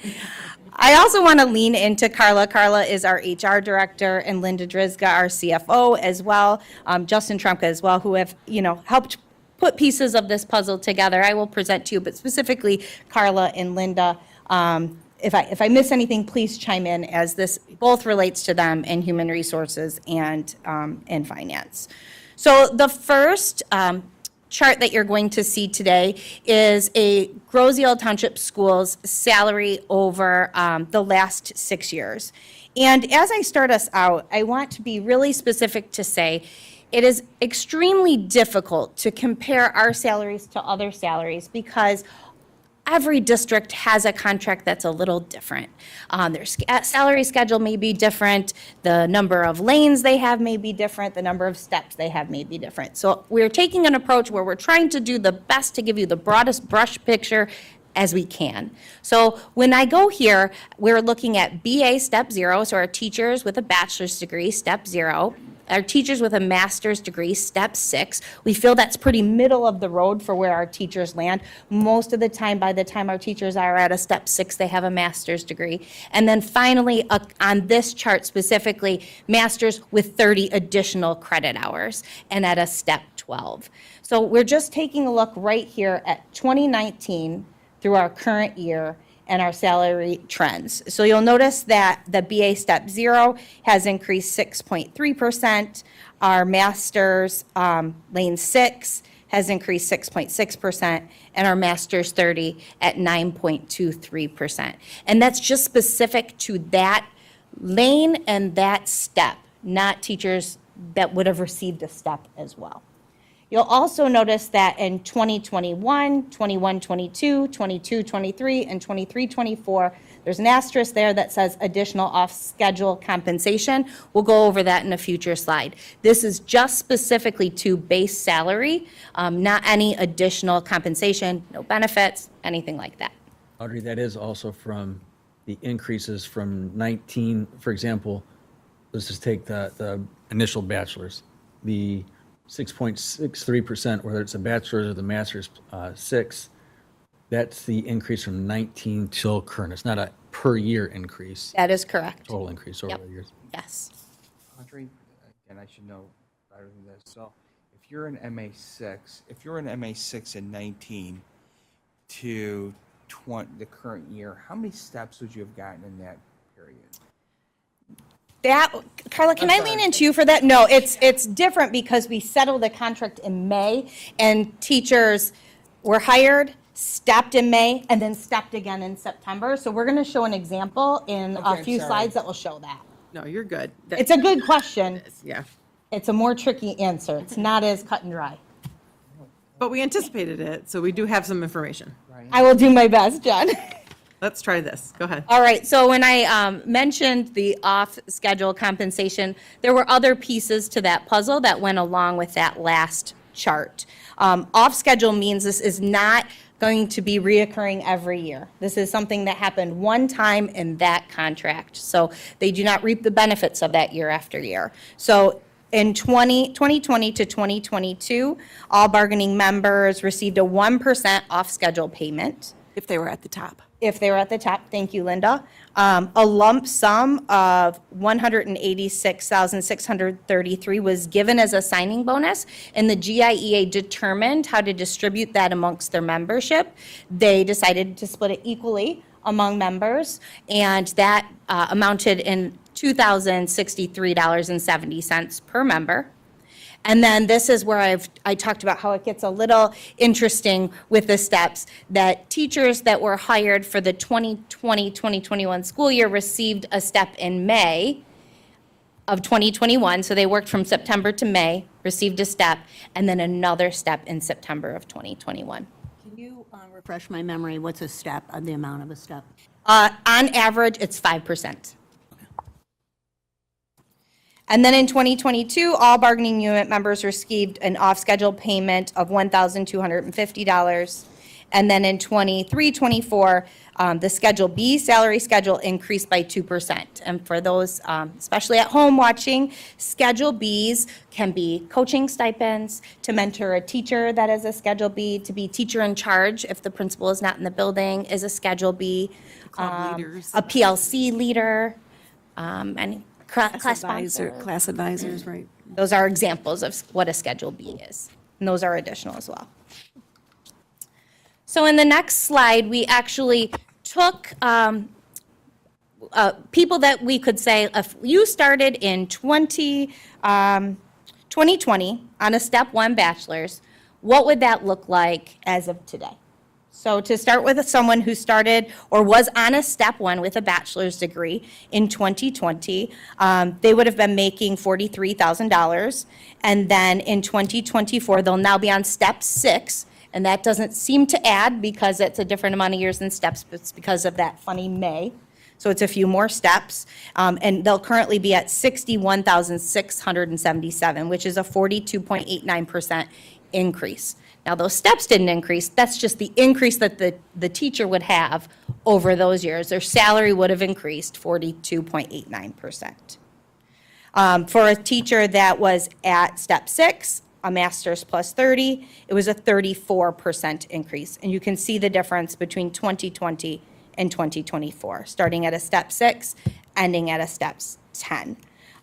S18: I also want to lean into Carla. Carla is our HR director, and Linda Drizga, our CFO as well, Justin Trumka as well, who have, helped put pieces of this puzzle together. I will present to you, but specifically Carla and Linda. If I miss anything, please chime in, as this both relates to them in human resources and in finance. So the first chart that you're going to see today is a Grosse-Ile Township Schools salary over the last 6 years. And as I start us out, I want to be really specific to say it is extremely difficult to compare our salaries to other salaries because every district has a contract that's a little different. Their salary schedule may be different, the number of lanes they have may be different, the number of steps they have may be different. So we're taking an approach where we're trying to do the best to give you the broadest brush picture as we can. So when I go here, we're looking at BA step 0, so our teachers with a bachelor's degree, step 0. Our teachers with a master's degree, step 6. We feel that's pretty middle of the road for where our teachers land. Most of the time, by the time our teachers are at a step 6, they have a master's degree. And then finally, on this chart specifically, masters with 30 additional credit hours and at a step 12. So we're just taking a look right here at 2019 through our current year and our salary trends. So you'll notice that the BA Step 0 has increased 6.3%. Our Master's Lane 6 has increased 6.6%, and our Master's 30 at 9.23%. And that's just specific to that lane and that step, not teachers that would have received a step as well. You'll also notice that in 2021, 21-22, 22-23, and 23-24, there's an asterisk there that says additional off-schedule compensation. We'll go over that in a future slide. This is just specifically to base salary, not any additional compensation, no benefits, anything like that.
S10: Audrey, that is also from the increases from 19, for example, let's just take the initial bachelor's, the 6.63%, whether it's a bachelor's or the master's 6, that's the increase from 19 till current. It's not a per year increase.
S18: That is correct.
S10: Total increase over
S18: Yep.
S10: the years.
S18: Yes.
S20: Audrey, and I should know better than this. So if you're in MA6 in 19 to the current year, how many steps would you have gotten in that period?
S18: Carla, can I lean into you for that? No, it's different because we settled the contract in May, and teachers were hired, stepped in May, and then stepped again in September. So we're going to show an example in a few slides that will show that.
S21: No, you're good.
S18: It's a good question.
S21: Yeah.
S18: It's a more tricky answer. It's not as cut and dry.
S21: But we anticipated it, so we do have some information.
S18: I will do my best, John.
S21: Let's try this. Go ahead.
S18: All right, so when I mentioned the off-schedule compensation, there were other pieces to that puzzle that went along with that last chart. Off-schedule means this is not going to be reoccurring every year. This is something that happened one time in that contract, so they do not reap the benefits of that year after year. So in 2020 to 2022, all bargaining members received a 1% off-schedule payment.
S21: If they were at the top.
S18: if they were at the top, thank you, Linda, a lump sum of $186,633 was given as a signing bonus, and the GIEA determined how to distribute that amongst their membership. They decided to split it equally among members, and that amounted in $2,063.70 per member. And then this is where I talked about how it gets a little interesting with the steps, that teachers that were hired for the 2020-2021 school year received a step in May of 2021. So they worked from September to May, received a step, and then another step in September of 2021.
S4: Can you refresh my memory? What's a step, the amount of a step?
S18: On average, it's 5%. And then in 2022, all bargaining unit members received an off-schedule payment of $1,250. And then in 23-24, the Schedule B salary schedule increased by 2%. And for those, especially at home watching, Schedule Bs can be coaching stipends, to mentor a teacher that is a Schedule B, to be teacher in charge if the principal is not in the building is a Schedule B,
S21: Club leaders.
S18: a PLC leader, and class
S4: Class advisors, right.
S18: Those are examples of what a Schedule B is, and those are additional as well. So in the next slide, we actually took people that we could say, if you started in 2020 on a Step 1 bachelor's, what would that look like as of today? So to start with someone who started or was on a Step 1 with a bachelor's degree in 2020, they would have been making $43,000. And then in 2024, they'll now be on Step 6. And that doesn't seem to add because it's a different amount of years than steps, but it's because of that funny May. So it's a few more steps. And they'll currently be at $61,677, which is a 42.89% increase. Now, those steps didn't increase. That's just the increase that the teacher would have over those years. Their salary would have increased 42.89%. For a teacher that was at Step 6, a master's plus 30, it was a 34% increase. And you can see the difference between 2020 and 2024, starting at a Step 6, ending at a Step 10.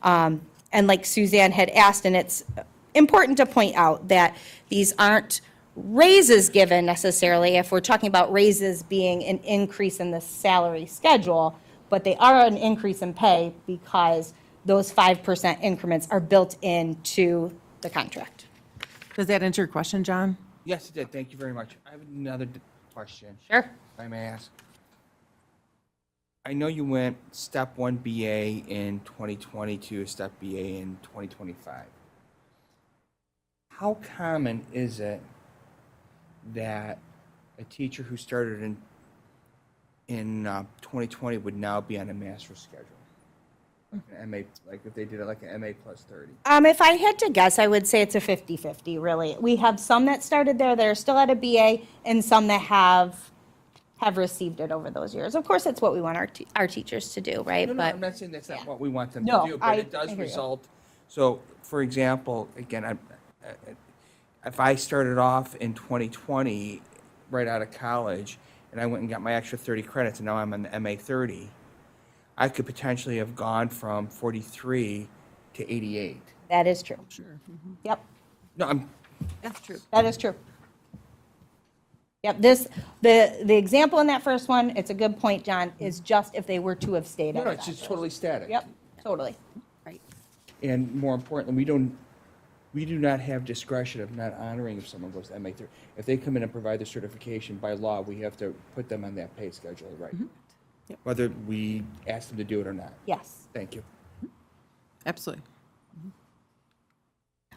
S18: And like Suzanne had asked, and it's important to point out that these aren't raises given necessarily, if we're talking about raises being an increase in the salary schedule, but they are an increase in pay because those 5% increments are built into the contract.
S21: Does that answer your question, John?
S20: Yes, it did. Thank you very much. I have another question.
S18: Sure.
S20: If I may ask. I know you went Step 1 BA in 2020 to a Step BA in 2025. How common is it that a teacher who started in 2020 would now be on a master's schedule? Like an MA, like if they did it like an MA plus 30?
S18: If I had to guess, I would say it's a 50-50, really. We have some that started there that are still at a BA, and some that have received it over those years. Of course, it's what we want our teachers to do, right?
S20: No,
S18: But
S20: I'm not saying that's not what we want them
S18: No,
S20: to do, but it does
S18: I hear you.
S20: result. So, for example, again, if I started off in 2020, right out of college, and I went and got my extra 30 credits, and now I'm on the MA 30, I could potentially have gone from 43 to 88.
S18: that is true.
S4: Sure.
S18: Yep,
S20: No,
S4: That's true.
S18: that is true. Yep, the example in that first one, it's a good point, John, is just if they were to have stayed
S20: no,
S18: at
S20: no,
S18: a
S20: it's just
S18: bachelor's.
S20: totally static.
S18: Yep, totally.
S20: And more importantly, we do not have discretion of not honoring if someone goes to MA 30. If they come in and provide their certification, by law, we have to put them on that pay schedule, right? Whether we ask them to do it or not.
S18: Yes.
S20: Thank you.
S21: Absolutely.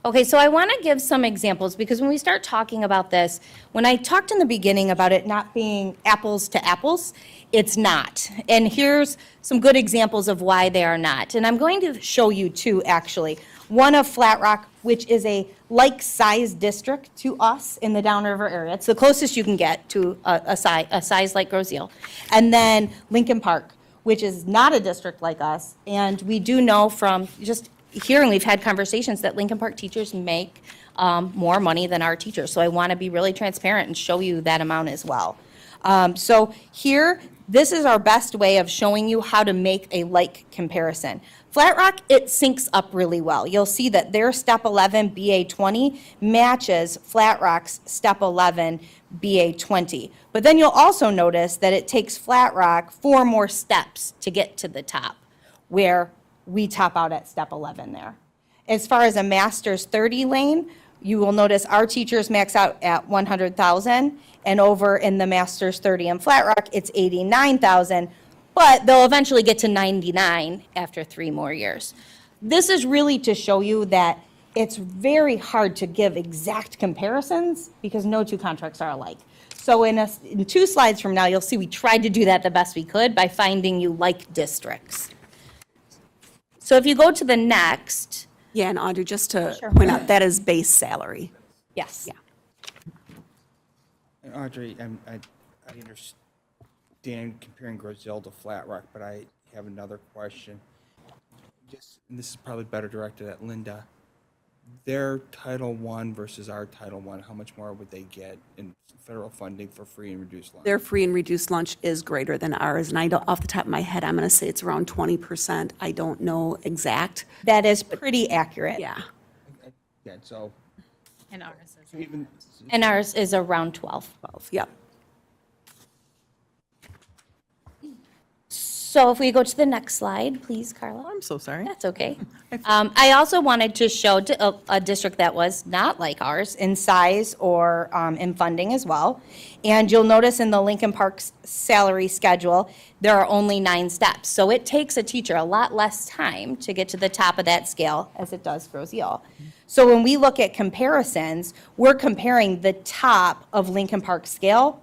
S18: Okay, so I want to give some examples because when we start talking about this, when I talked in the beginning about it not being apples to apples, it's not. And here's some good examples of why they are not. And I'm going to show you two, actually. One of Flat Rock, which is a like-sized district to us in the Downriver area. It's the closest you can get to a size like Groseal. And then Lincoln Park, which is not a district like us. And we do know from just hearing, we've had conversations that Lincoln Park teachers make more money than our teachers. So I want to be really transparent and show you that amount as well. So here, this is our best way of showing you how to make a like comparison. Flat Rock, it syncs up really well. You'll see that their Step 11 BA 20 matches Flat Rock's Step 11 BA 20. But then you'll also notice that it takes Flat Rock 4 more steps to get to the top, where we top out at Step 11 there. As far as a Master's 30 lane, you will notice our teachers max out at 100,000, and over in the Master's 30 in Flat Rock, it's 89,000, but they'll eventually get to 99 after 3 more years. This is really to show you that it's very hard to give exact comparisons because no 2 contracts are alike. So in 2 slides from now, you'll see we tried to do that the best we could by finding you like districts. So if you go to the next.
S5: Yeah, and Audrey, just to point out, that is base salary.
S18: Yes.
S5: Yeah.
S20: And Audrey, I understand comparing Grozell to Flat Rock, but I have another question. And this is probably better directed at Linda. Their Title I versus our Title I, how much more would they get in federal funding for free and reduced lunch?
S5: Their free and reduced lunch is greater than ours, and I don't, off the top of my head, I'm going to say it's around 20%. I don't know exact.
S18: That is pretty accurate.
S5: Yeah.
S20: Yeah, so.
S1: And ours is.
S20: Even,
S18: And ours is around 12.
S5: 12, yep.
S18: So if we go to the next slide, please, Carla.
S21: I'm so sorry.
S18: That's okay. I also wanted to show a district that was not like ours in size or in funding as well. And you'll notice in the Lincoln Park's salary schedule, there are only 9 steps. So it takes a teacher a lot less time to get to the top of that scale as it does Grozell. So when we look at comparisons, we're comparing the top of Lincoln Park scale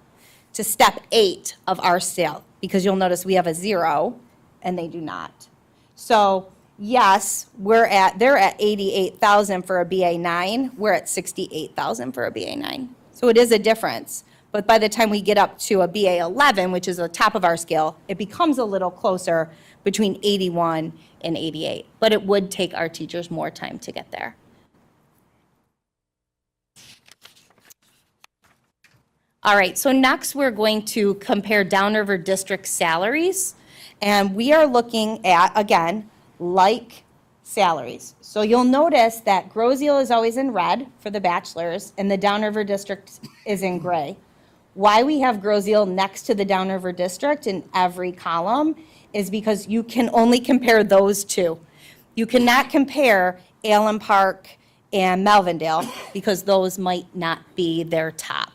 S18: to step 8 of our scale, because you'll notice we have a 0 and they do not. So yes, they're at 88,000 for a BA 9, we're at 68,000 for a BA 9. So it is a difference. But by the time we get up to a BA 11, which is the top of our scale, it becomes a little closer between 81 and 88. But it would take our teachers more time to get there. All right, so next we're going to compare Downriver District salaries. And we are looking at, again, like salaries. So you'll notice that Grozell is always in red for the bachelors and the Downriver District is in gray. Why we have Grozell next to the Downriver District in every column is because you can only compare those 2. You cannot compare Allen Park and Melvindale because those might not be their top.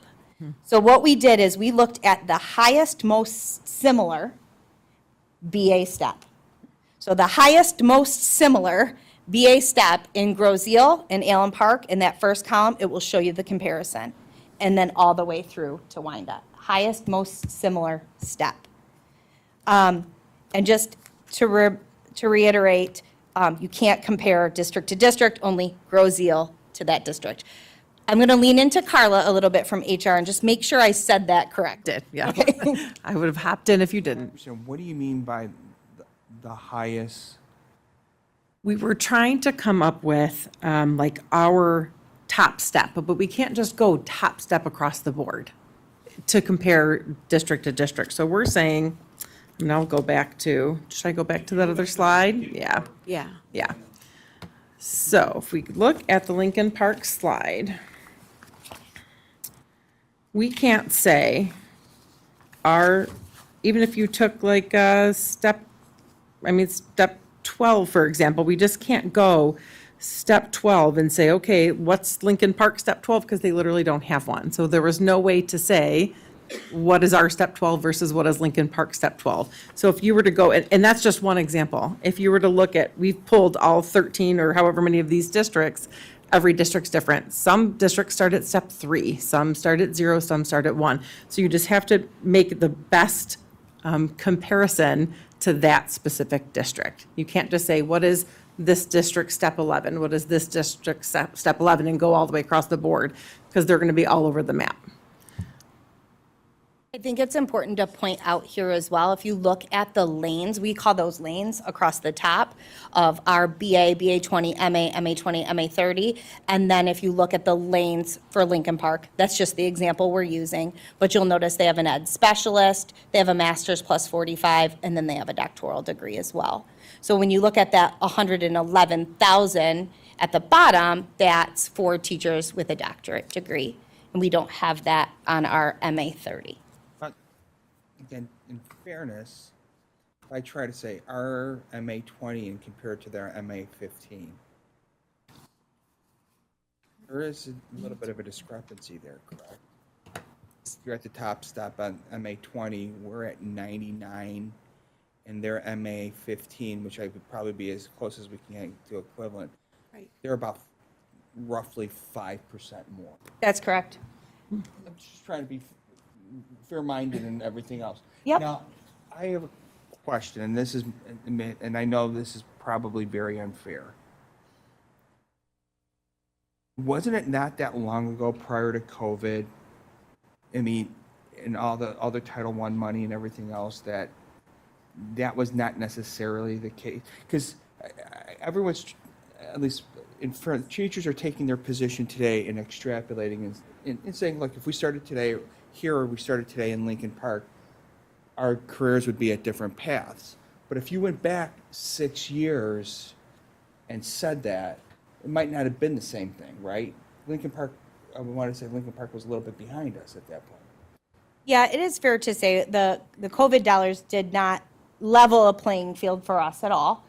S18: So what we did is we looked at the highest, most similar BA step. So the highest, most similar BA step in Grozell and Allen Park, in that first column, it will show you the comparison. And then all the way through to Wyandotte. Highest, most similar step. And just to reiterate, you can't compare district to district, only Grozell to that district. I'm going to lean into Carla a little bit from HR and just make sure I said that correct.
S21: Yeah. I would have hopped in if you didn't.
S20: So what do you mean by the highest?
S21: We were trying to come up with like our top step, but we can't just go top step across the board to compare district to district. So we're saying, and I'll go back to, should I go back to that other slide? Yeah.
S5: Yeah.
S21: Yeah. So if we look at the Lincoln Park slide, we can't say even if you took like step 12, for example, we just can't go step 12 and say, okay, what's Lincoln Park step 12? Because they literally don't have one. So there was no way to say, what is our step 12 versus what is Lincoln Park step 12? So if you were to go, and that's just one example, if you were to look at, we've pulled all 13 or however many of these districts, every district's different. Some districts start at step 3, some start at 0, some start at 1. So you just have to make the best comparison to that specific district. You can't just say, what is this district step 11? What is this district step 11? And go all the way across the board, because they're going to be all over the map.
S18: I think it's important to point out here as well, if you look at the lanes, we call those lanes across the top of our BA, BA20, MA, MA20, MA30. And then if you look at the lanes for Lincoln Park, that's just the example we're using. But you'll notice they have an ed specialist, they have a master's plus 45, and then they have a doctoral degree as well. So when you look at that 111,000 at the bottom, that's for teachers with a doctorate degree. And we don't have that on our MA30.
S20: Again, in fairness, if I try to say our MA20 and compare it to their MA15, there is a little bit of a discrepancy there, correct? You're at the top step on MA20, we're at 99, and their MA15, which I would probably be as close as we can get to equivalent,
S5: Right.
S20: they're about roughly 5% more.
S18: That's correct.
S20: I'm just trying to be fair-minded and everything else.
S18: Yep.
S20: Now, I have a question, and this is, and I know this is probably very unfair. Wasn't it not that long ago, prior to COVID, I mean, and all the other Title I money and everything else, that was not necessarily the case? Because everyone's, at least in front, teachers are taking their position today and extrapolating and saying, look, if we started today here or we started today in Lincoln Park, our careers would be at different paths. But if you went back 6 years and said that, it might not have been the same thing, right? Lincoln Park, I want to say Lincoln Park was a little bit behind us at that point.
S18: Yeah, it is fair to say the COVID dollars did not level a playing field for us at all.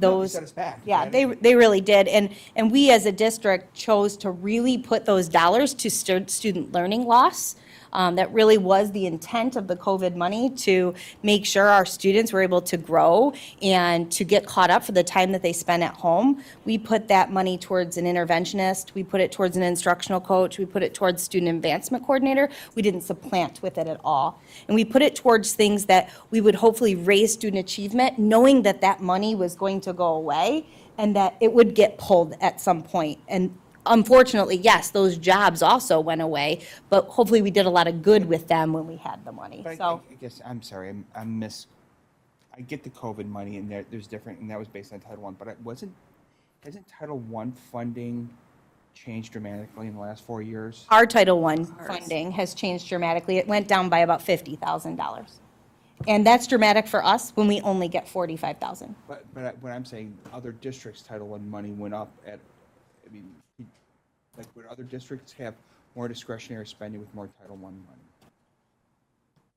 S18: Those
S20: set us back.
S18: Yeah, they really did, and we as a district chose to really put those dollars to student learning loss. That really was the intent of the COVID money, to make sure our students were able to grow and to get caught up for the time that they spent at home. We put that money towards an interventionist, we put it towards an instructional coach, we put it towards student advancement coordinator. We didn't supplant with it at all. And we put it towards things that we would hopefully raise student achievement, knowing that that money was going to go away and that it would get pulled at some point. And unfortunately, yes, those jobs also went away, but hopefully we did a lot of good with them when we had the money.
S20: But
S18: So
S20: I guess, I'm sorry, I get the COVID money, and there's different, and that was based on Title I, but hasn't Title I funding changed dramatically in the last 4 years?
S18: our Title I funding has changed dramatically. It went down by about $50,000. And that's dramatic for us when we only get $45,000.
S20: But when I'm saying other districts' Title I money went up at, I mean, like, would other districts have more discretionary spending with more Title I money?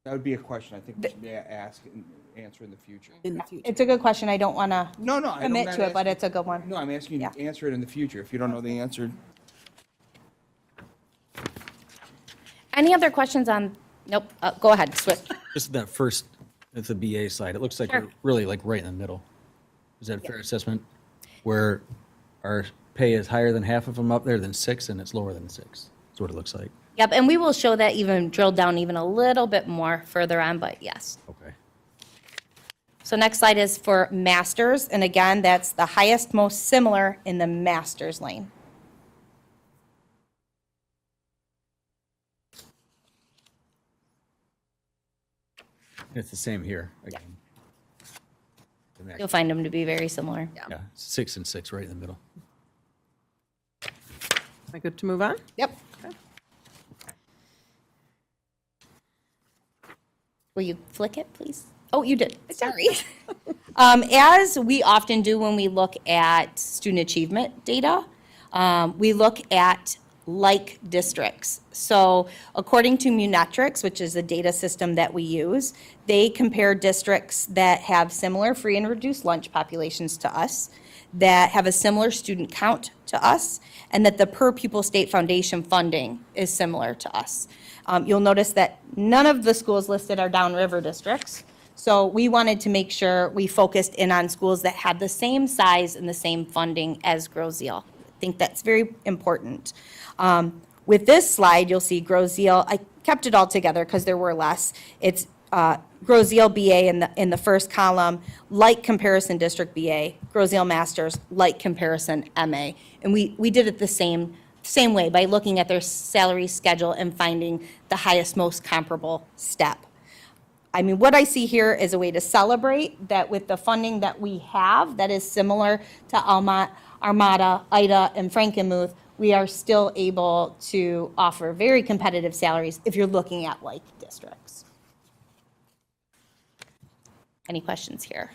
S20: That would be a question I think we should ask and answer in the future.
S18: It's a good question. I don't want to
S20: No,
S18: commit to it, but it's a good one.
S20: No, I'm asking you to answer it in the future. If you don't know the answer,
S18: Any other questions on, nope, go ahead, switch.
S10: Just that first, at the BA side, it looks like
S18: Sure.
S10: we're really like right in the middle. Is that a fair assessment? Where our pay is higher than half of them up there than 6, and it's lower than 6. That's what it looks like.
S18: Yep, and we will show that even, drill down even a little bit more further on, but yes.
S10: Okay.
S18: So next slide is for masters, and again, that's the highest, most similar in the masters lane.
S10: It's the same here again. The max-
S18: You'll find them to be very similar.
S10: Yeah, 6 and 6 right in the middle.
S21: Am I good to move on?
S18: Yep. Will you flick it, please? Oh, you did. Sorry. As we often do when we look at student achievement data, we look at like districts. So according to Munetrics, which is a data system that we use, they compare districts that have similar free and reduced lunch populations to us, that have a similar student count to us, and that the per pupil state foundation funding is similar to us. You'll notice that none of the schools listed are downriver districts. So we wanted to make sure we focused in on schools that had the same size and the same funding as Grosse-Ile. I think that's very important. With this slide, you'll see Grosse-Ile, I kept it all together because there were less. It's Grosse-Ile BA in the first column, like comparison district BA, Grosse-Ile Masters, like comparison MA. And we did it the same same way, by looking at their salary schedule and finding the highest, most comparable step. I mean, what I see here is a way to celebrate that with the funding that we have that is similar to Armada, Ida, and Frankenmuth, we are still able to offer very competitive salaries if you're looking at like districts. Any questions here?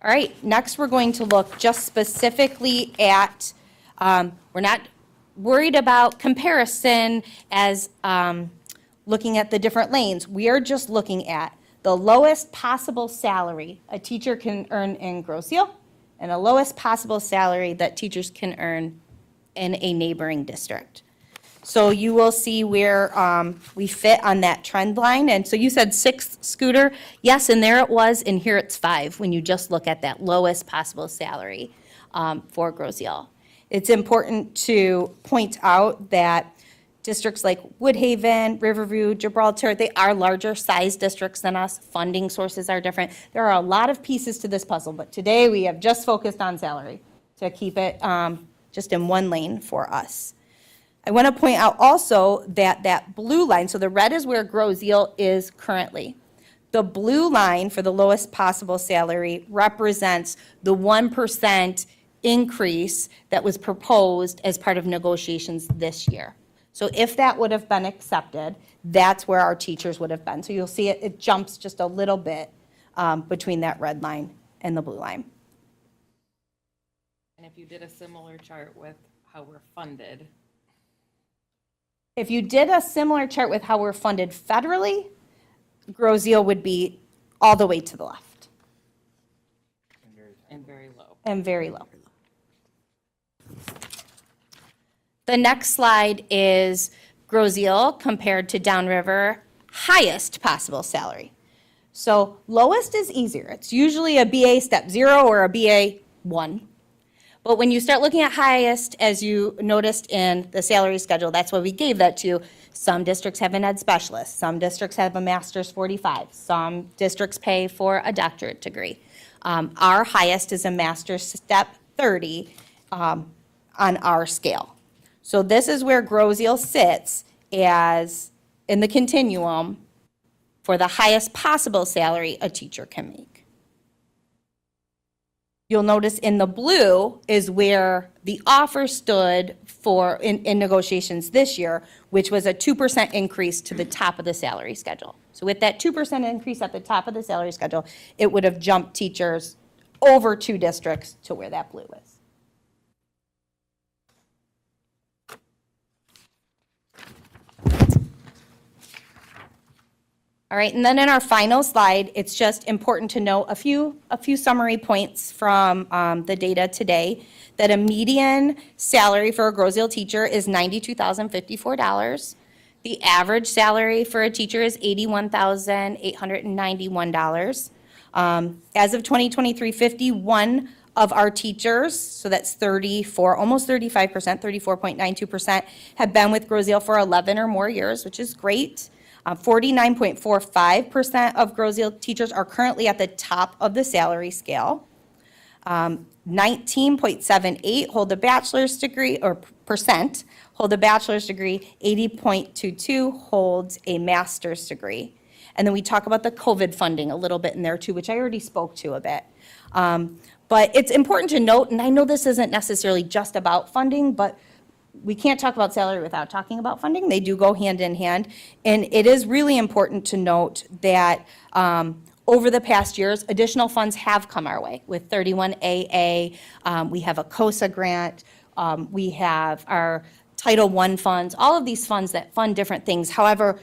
S18: All right, next we're going to look just specifically at, we're not worried about comparison as looking at the different lanes. We are just looking at the lowest possible salary a teacher can earn in Grosse Ile and the lowest possible salary that teachers can earn in a neighboring district. So you will see where we fit on that trend line. And so you said 6, Scooter. Yes, and there it was, and here it's 5 when you just look at that lowest possible salary for Grosse Ile. It's important to point out that districts like Woodhaven, Riverview, Gibraltar, they are larger size districts than us. Funding sources are different. There are a lot of pieces to this puzzle, but today we have just focused on salary to keep it just in one lane for us. I want to point out also that that blue line, so the red is where Grosse Ile is currently. The blue line for the lowest possible salary represents the 1% increase that was proposed as part of negotiations this year. So if that would have been accepted, that's where our teachers would have been. So you'll see it jumps just a little bit between that red line and the blue line.
S3: And if you did a similar chart with how we're funded,
S18: if you did a similar chart with how we're funded federally, Grosse Ile would be all the way to the left.
S3: and very low.
S18: And very low. The next slide is Grosse Ile compared to Downriver, highest possible salary. So lowest is easier. It's usually a BA step 0 or a BA 1. But when you start looking at highest, as you noticed in the salary schedule, that's why we gave that to. Some districts have an ed specialist. Some districts have a master's 45. Some districts pay for a doctorate degree. Our highest is a master's step 30 on our scale. So this is where Grosse Ile sits as in the continuum for the highest possible salary a teacher can make. You'll notice in the blue is where the offer stood for in negotiations this year, which was a 2% increase to the top of the salary schedule. So with that 2% increase at the top of the salary schedule, it would have jumped teachers over 2 districts to where that blue is. All right, and then in our final slide, it's just important to note a few summary points from the data today, that a median salary for a Grosse Ile teacher is $92,054. The average salary for a teacher is $81,891. As of 2023, 51 of our teachers, so that's 34, almost 35%, 34.92%, have been with Grosse Ile for 11 or more years, which is great. 49.45% of Grosse Ile teachers are currently at the top of the salary scale. 19.78 hold a bachelor's degree, or percent hold a bachelor's degree. 80.22 holds a master's degree. And then we talk about the COVID funding a little bit in there too, which I already spoke to a bit. But it's important to note, and I know this isn't necessarily just about funding, but we can't talk about salary without talking about funding. They do go hand in hand. And it is really important to note that over the past years, additional funds have come our way with 31AA. We have a COSA grant. We have our Title I funds, all of these funds that fund different things. However,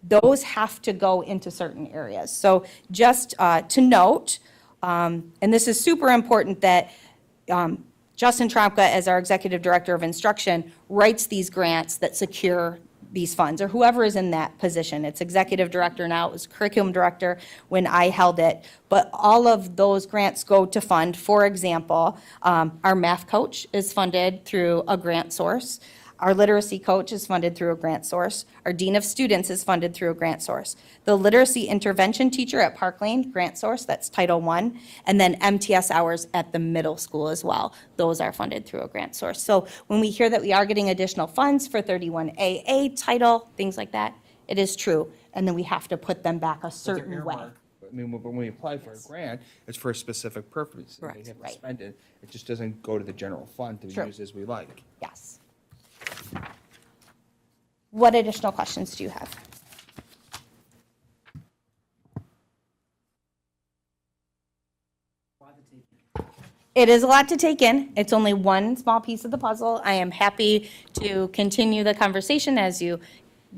S18: those have to go into certain areas. So just to note, and this is super important, that Justin Tromka, as our Executive Director of Instruction, writes these grants that secure these funds, or whoever is in that position. It's Executive Director now, it was Curriculum Director when I held it. But all of those grants go to fund, for example, our math coach is funded through a grant source. Our literacy coach is funded through a grant source. Our dean of students is funded through a grant source. The literacy intervention teacher at Park Lane, grant source, that's Title I. And then MTS hours at the middle school as well. Those are funded through a grant source. So when we hear that we are getting additional funds for 31AA title, things like that, it is true. And then we have to put them back a certain way.
S20: I mean, when we apply for a grant, it's for a specific purpose. and
S18: Correct,
S20: We have to
S18: right.
S20: spend it. It just doesn't go to the general fund to be
S18: True.
S20: used as we like.
S18: Yes. What additional questions do you have? It is a lot to take in. It's only one small piece of the puzzle. I am happy to continue the conversation as you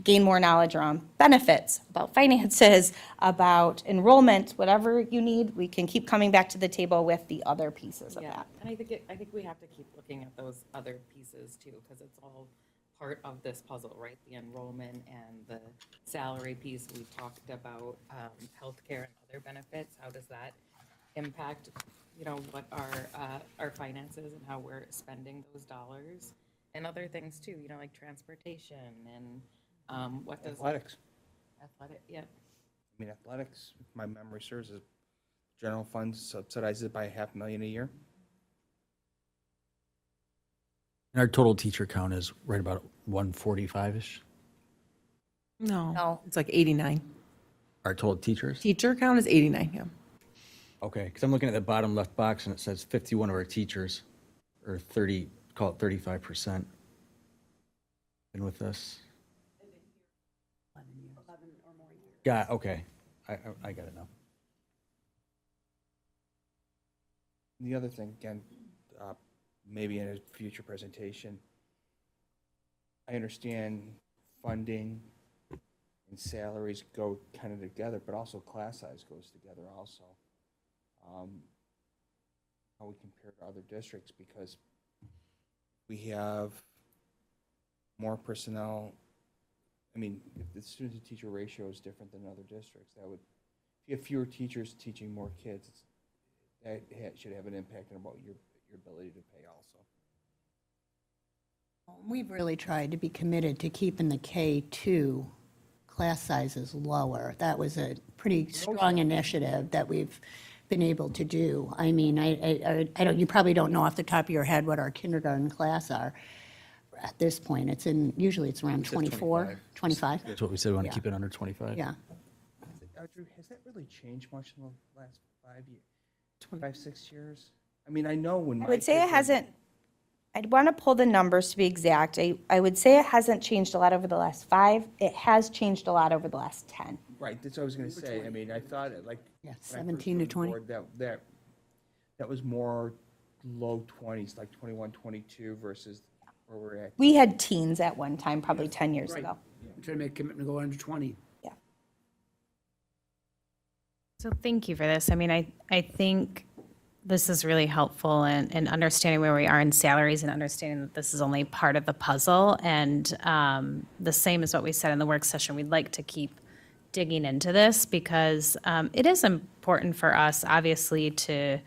S18: gain more knowledge around benefits, about finances, about enrollment, whatever you need. We can keep coming back to the table with the other pieces of
S3: Yeah,
S18: that.
S3: and I think we have to keep looking at those other pieces too, because it's all part of this puzzle, right? The enrollment and the salary piece. We talked about healthcare and other benefits. How does that impact, what our finances and how we're spending those dollars? And other things too, like transportation and what does.
S20: Athletics.
S3: Yeah.
S20: I mean, athletics, if my memory serves, is general fund subsidizes it by $500,000 a year.
S10: And our total teacher count is right about 145-ish.
S18: No.
S21: It's like 89.
S10: Our total teachers?
S21: Teacher count is 89, yeah.
S10: Okay, because I'm looking at the bottom left box and it says 51 of our teachers, or 30, call it 35%, been with us. Got, okay, I got it now.
S20: The other thing, again, maybe in a future presentation, I understand funding and salaries go kind of together, but also class size goes together also. How we compare to other districts, because we have more personnel. I mean, if the student to teacher ratio is different than other districts, if you have fewer teachers teaching more kids, that should have an impact on about your ability to pay also.
S4: We've really tried to be committed to keeping the K-2 class sizes lower. That was a pretty strong initiative that we've been able to do. I mean, I don't, you probably don't know off the top of your head what our kindergarten class are at this point. Usually it's around 24, 25.
S10: That's what we said, we want to
S4: Yeah.
S10: keep it under 25.
S4: Yeah.
S20: Audrey, has that really changed much in the last 5 years, 25, 6 years? I mean, I know when
S18: I
S20: my
S18: would say it
S20: kids were-
S18: hasn't, I'd want to pull the numbers to be exact. I would say it hasn't changed a lot over the last 5. It has changed a lot over the last 10.
S20: Right, that's what I was gonna say. I mean, I thought it like.
S4: Yeah,
S20: when I first
S4: 17 to
S20: joined the
S4: 20.
S20: board, That was more low 20s, like 21, 22 versus where we're at.
S18: We had teens at one time, probably 10 years ago.
S7: Try to make a commitment to go under 20.
S1: So thank you for this. I mean, I think this is really helpful in understanding where we are in salaries and understanding that this is only part of the puzzle. And the same as what we said in the work session, we'd like to keep digging into this because it is important for us, obviously, to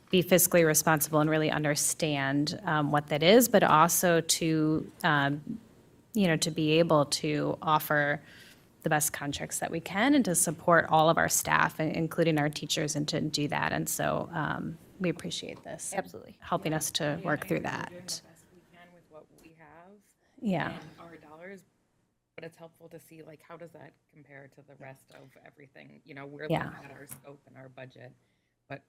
S1: be fiscally responsible and really understand what that is, but also to, to be able to offer the best contracts that we can and to support all of our staff, including our teachers, and to do that. And so we appreciate this.
S18: Absolutely.
S1: Helping us to work through that.
S3: We can with what we have.
S1: Yeah.
S3: And our dollars, but it's helpful to see like, how does that compare to the rest of everything? We're
S1: Yeah.
S3: looking at our scope and our budget, but,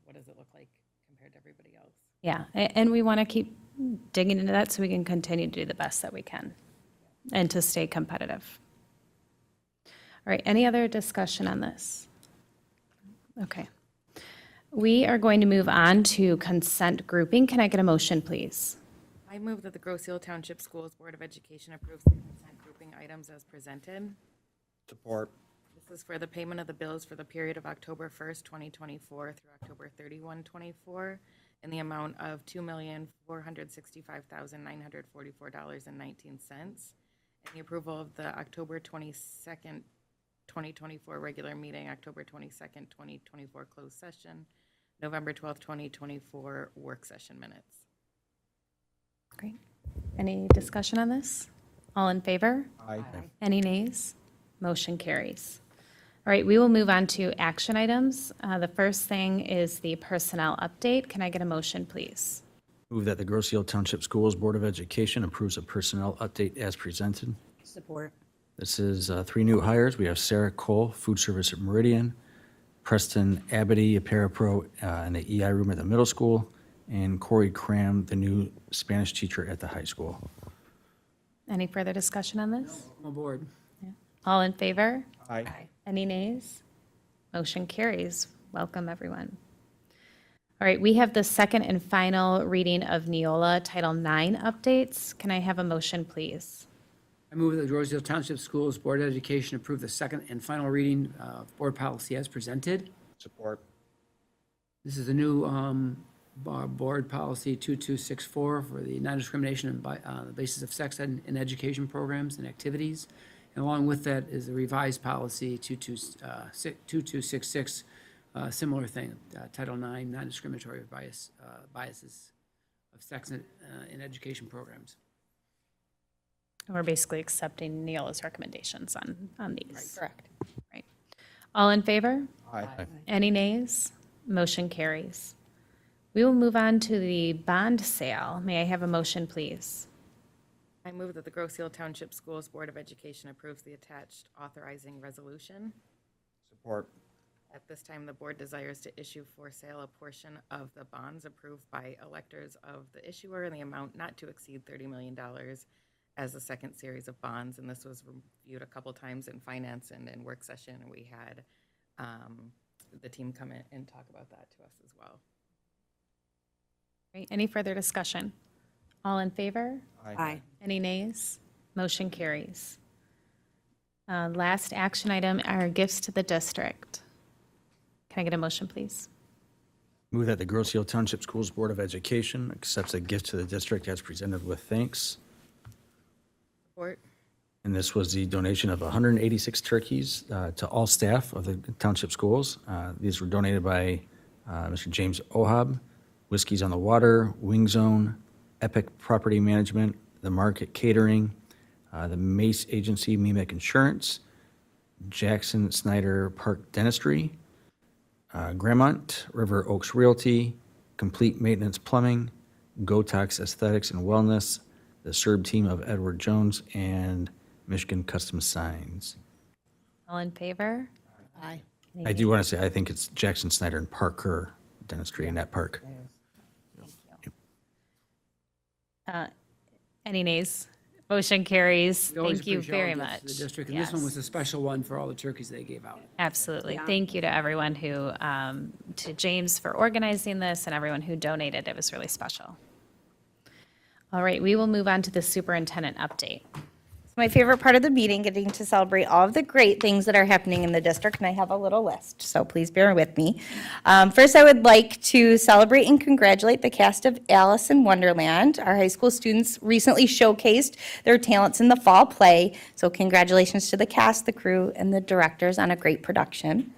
S3: what does it look like compared to everybody else?
S1: Yeah, and we want to keep digging into that so we can continue to do the best that we can and to stay competitive. All right, any other discussion on this? Okay. We are going to move on to consent grouping. Can I get a motion, please?
S3: I move that the Grosse Ile Township Schools Board of Education approves the consent grouping items as presented.
S20: Support.
S3: This is for the payment of the bills for the period of October 1st, 2024 through October 31, 2024, in the amount of $2,465,944.19, and the approval of the October 22nd, 2024 regular meeting, October 22nd, 2024 closed session, November 12th, 2024 work session minutes.
S1: Great. Any discussion on this? All in favor?
S20: Aye.
S1: Any nays? Motion carries. All right, we will move on to action items. The first thing is the personnel update. Can I get a motion, please?
S10: Move that the Grosse Ile Township Schools Board of Education approves a personnel update as presented.
S18: Support.
S10: This is 3 new hires. We have Sarah Cole, food service at Meridian, Preston Abity, a parapro in the EI room at the middle school, and Corey Cram, the new Spanish teacher at the high school.
S1: Any further discussion on this?
S7: I'm aboard.
S1: All in favor?
S20: Aye.
S1: Any nays? Motion carries. Welcome, everyone. All right, we have the second and final reading of Neola Title IX updates. Can I have a motion, please?
S7: I move that the Grosse Ile Township Schools Board of Education approve the second and final reading of board policy as presented.
S20: Support.
S7: This is a new board policy 2264 for the non-discrimination on the basis of sex in education programs and activities. And along with that is the revised policy 2266, similar thing, Title IX, non-discriminatory biases of sex in education programs.
S1: And we're basically accepting Neola's recommendations on these.
S18: Correct.
S1: Right. All in favor?
S20: Aye.
S1: Any nays? Motion carries. We will move on to the bond sale. May I have a motion, please?
S3: I move that the Grosse Ile Township Schools Board of Education approves the attached authorizing resolution.
S20: Support.
S3: At this time, the board desires to issue for sale a portion of the bonds approved by electors of the issuer in the amount not to exceed $30 million as the second series of bonds. And this was reviewed a couple times in finance and in work session. And we had the team come in and talk about that to us as well.
S1: Great. Any further discussion? All in favor?
S20: Aye.
S1: Any nays? Motion carries. Last action item are gifts to the district. Can I get a motion, please?
S10: Move that the Grosse Ile Township Schools Board of Education accepts a gift to the district as presented with thanks.
S3: Support.
S10: And this was the donation of 186 turkeys to all staff of the township schools. These were donated by Mr. James Ohab, Whiskey's on the Water, Wing Zone, Epic Property Management, The Market Catering, the Mace Agency, MEMIC Insurance, Jackson Snyder Park Dentistry, Grandmont River Oaks Realty, Complete Maintenance Plumbing, Gotox Aesthetics and Wellness, the SERB team of Edward Jones, and Michigan Custom Signs.
S1: All in favor?
S4: Aye.
S10: I do want to say, I think it's Jackson Snyder and Parker Dentistry in that park.
S1: Any nays? Motion carries.
S7: We always
S1: Thank you
S7: appreciate all
S1: very
S7: the gifts
S1: much.
S7: to the district, and this one
S1: Yes.
S7: was a special one for all the turkeys they gave out.
S1: Absolutely. Thank you to everyone who, to James for organizing this and everyone who donated. It was really special. All right, we will move on to the superintendent update.
S18: It's my favorite part of the meeting, getting to celebrate all of the great things that are happening in the district, and I have a little list, so please bear with me. First, I would like to celebrate and congratulate the cast of Alice in Wonderland. Our high school students recently showcased their talents in the fall play, so congratulations to the cast, the crew, and the directors on a great production.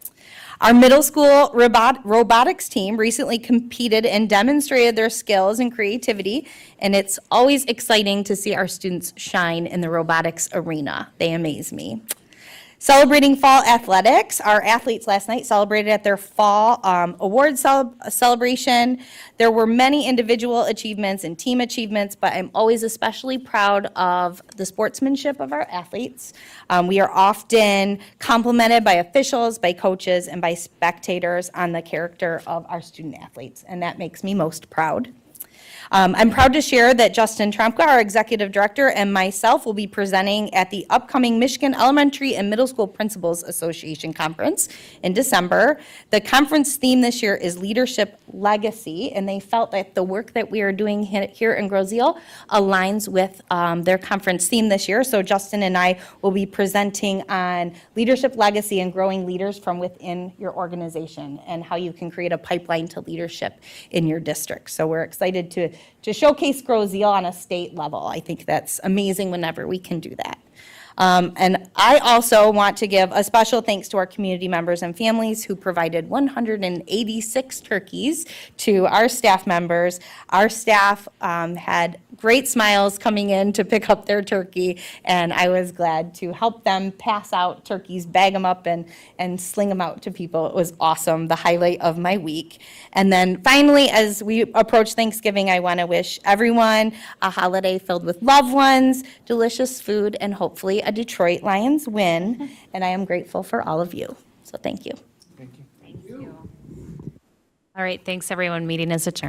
S18: Our middle school robotics team recently competed and demonstrated their skills and creativity, and it's always exciting to see our students shine in the robotics arena. They amaze me. Celebrating fall athletics, our athletes last night celebrated at their fall award celebration. There were many individual achievements and team achievements, but I'm always especially proud of the sportsmanship of our athletes. We are often complimented by officials, by coaches, and by spectators on the character of our student athletes, and that makes me most proud. I'm proud to share that Justin Trumka, our executive director, and myself will be presenting at the upcoming Michigan Elementary and Middle School Principals Association Conference in December. The conference theme this year is Leadership Legacy, and they felt that the work that we are doing here in Grosse Ile aligns with their conference theme this year. So Justin and I will be presenting on leadership legacy and growing leaders from within your organization and how you can create a pipeline to leadership in your district. So we're excited to showcase Grosse Ile on a state level. I think that's amazing whenever we can do that. And I also want to give a special thanks to our community members and families who provided 186 turkeys to our staff members. Our staff had great smiles coming in to pick up their turkey, and I was glad to help them pass out turkeys, bag them up, and sling them out to people. It was awesome, the highlight of my week. And then finally, as we approach Thanksgiving, I want to wish everyone a holiday filled with loved ones, delicious food, and hopefully a Detroit Lions win. And I am grateful for all of you. So thank you.
S3: Thank you.
S1: All right, thanks, everyone. Meeting is adjourned.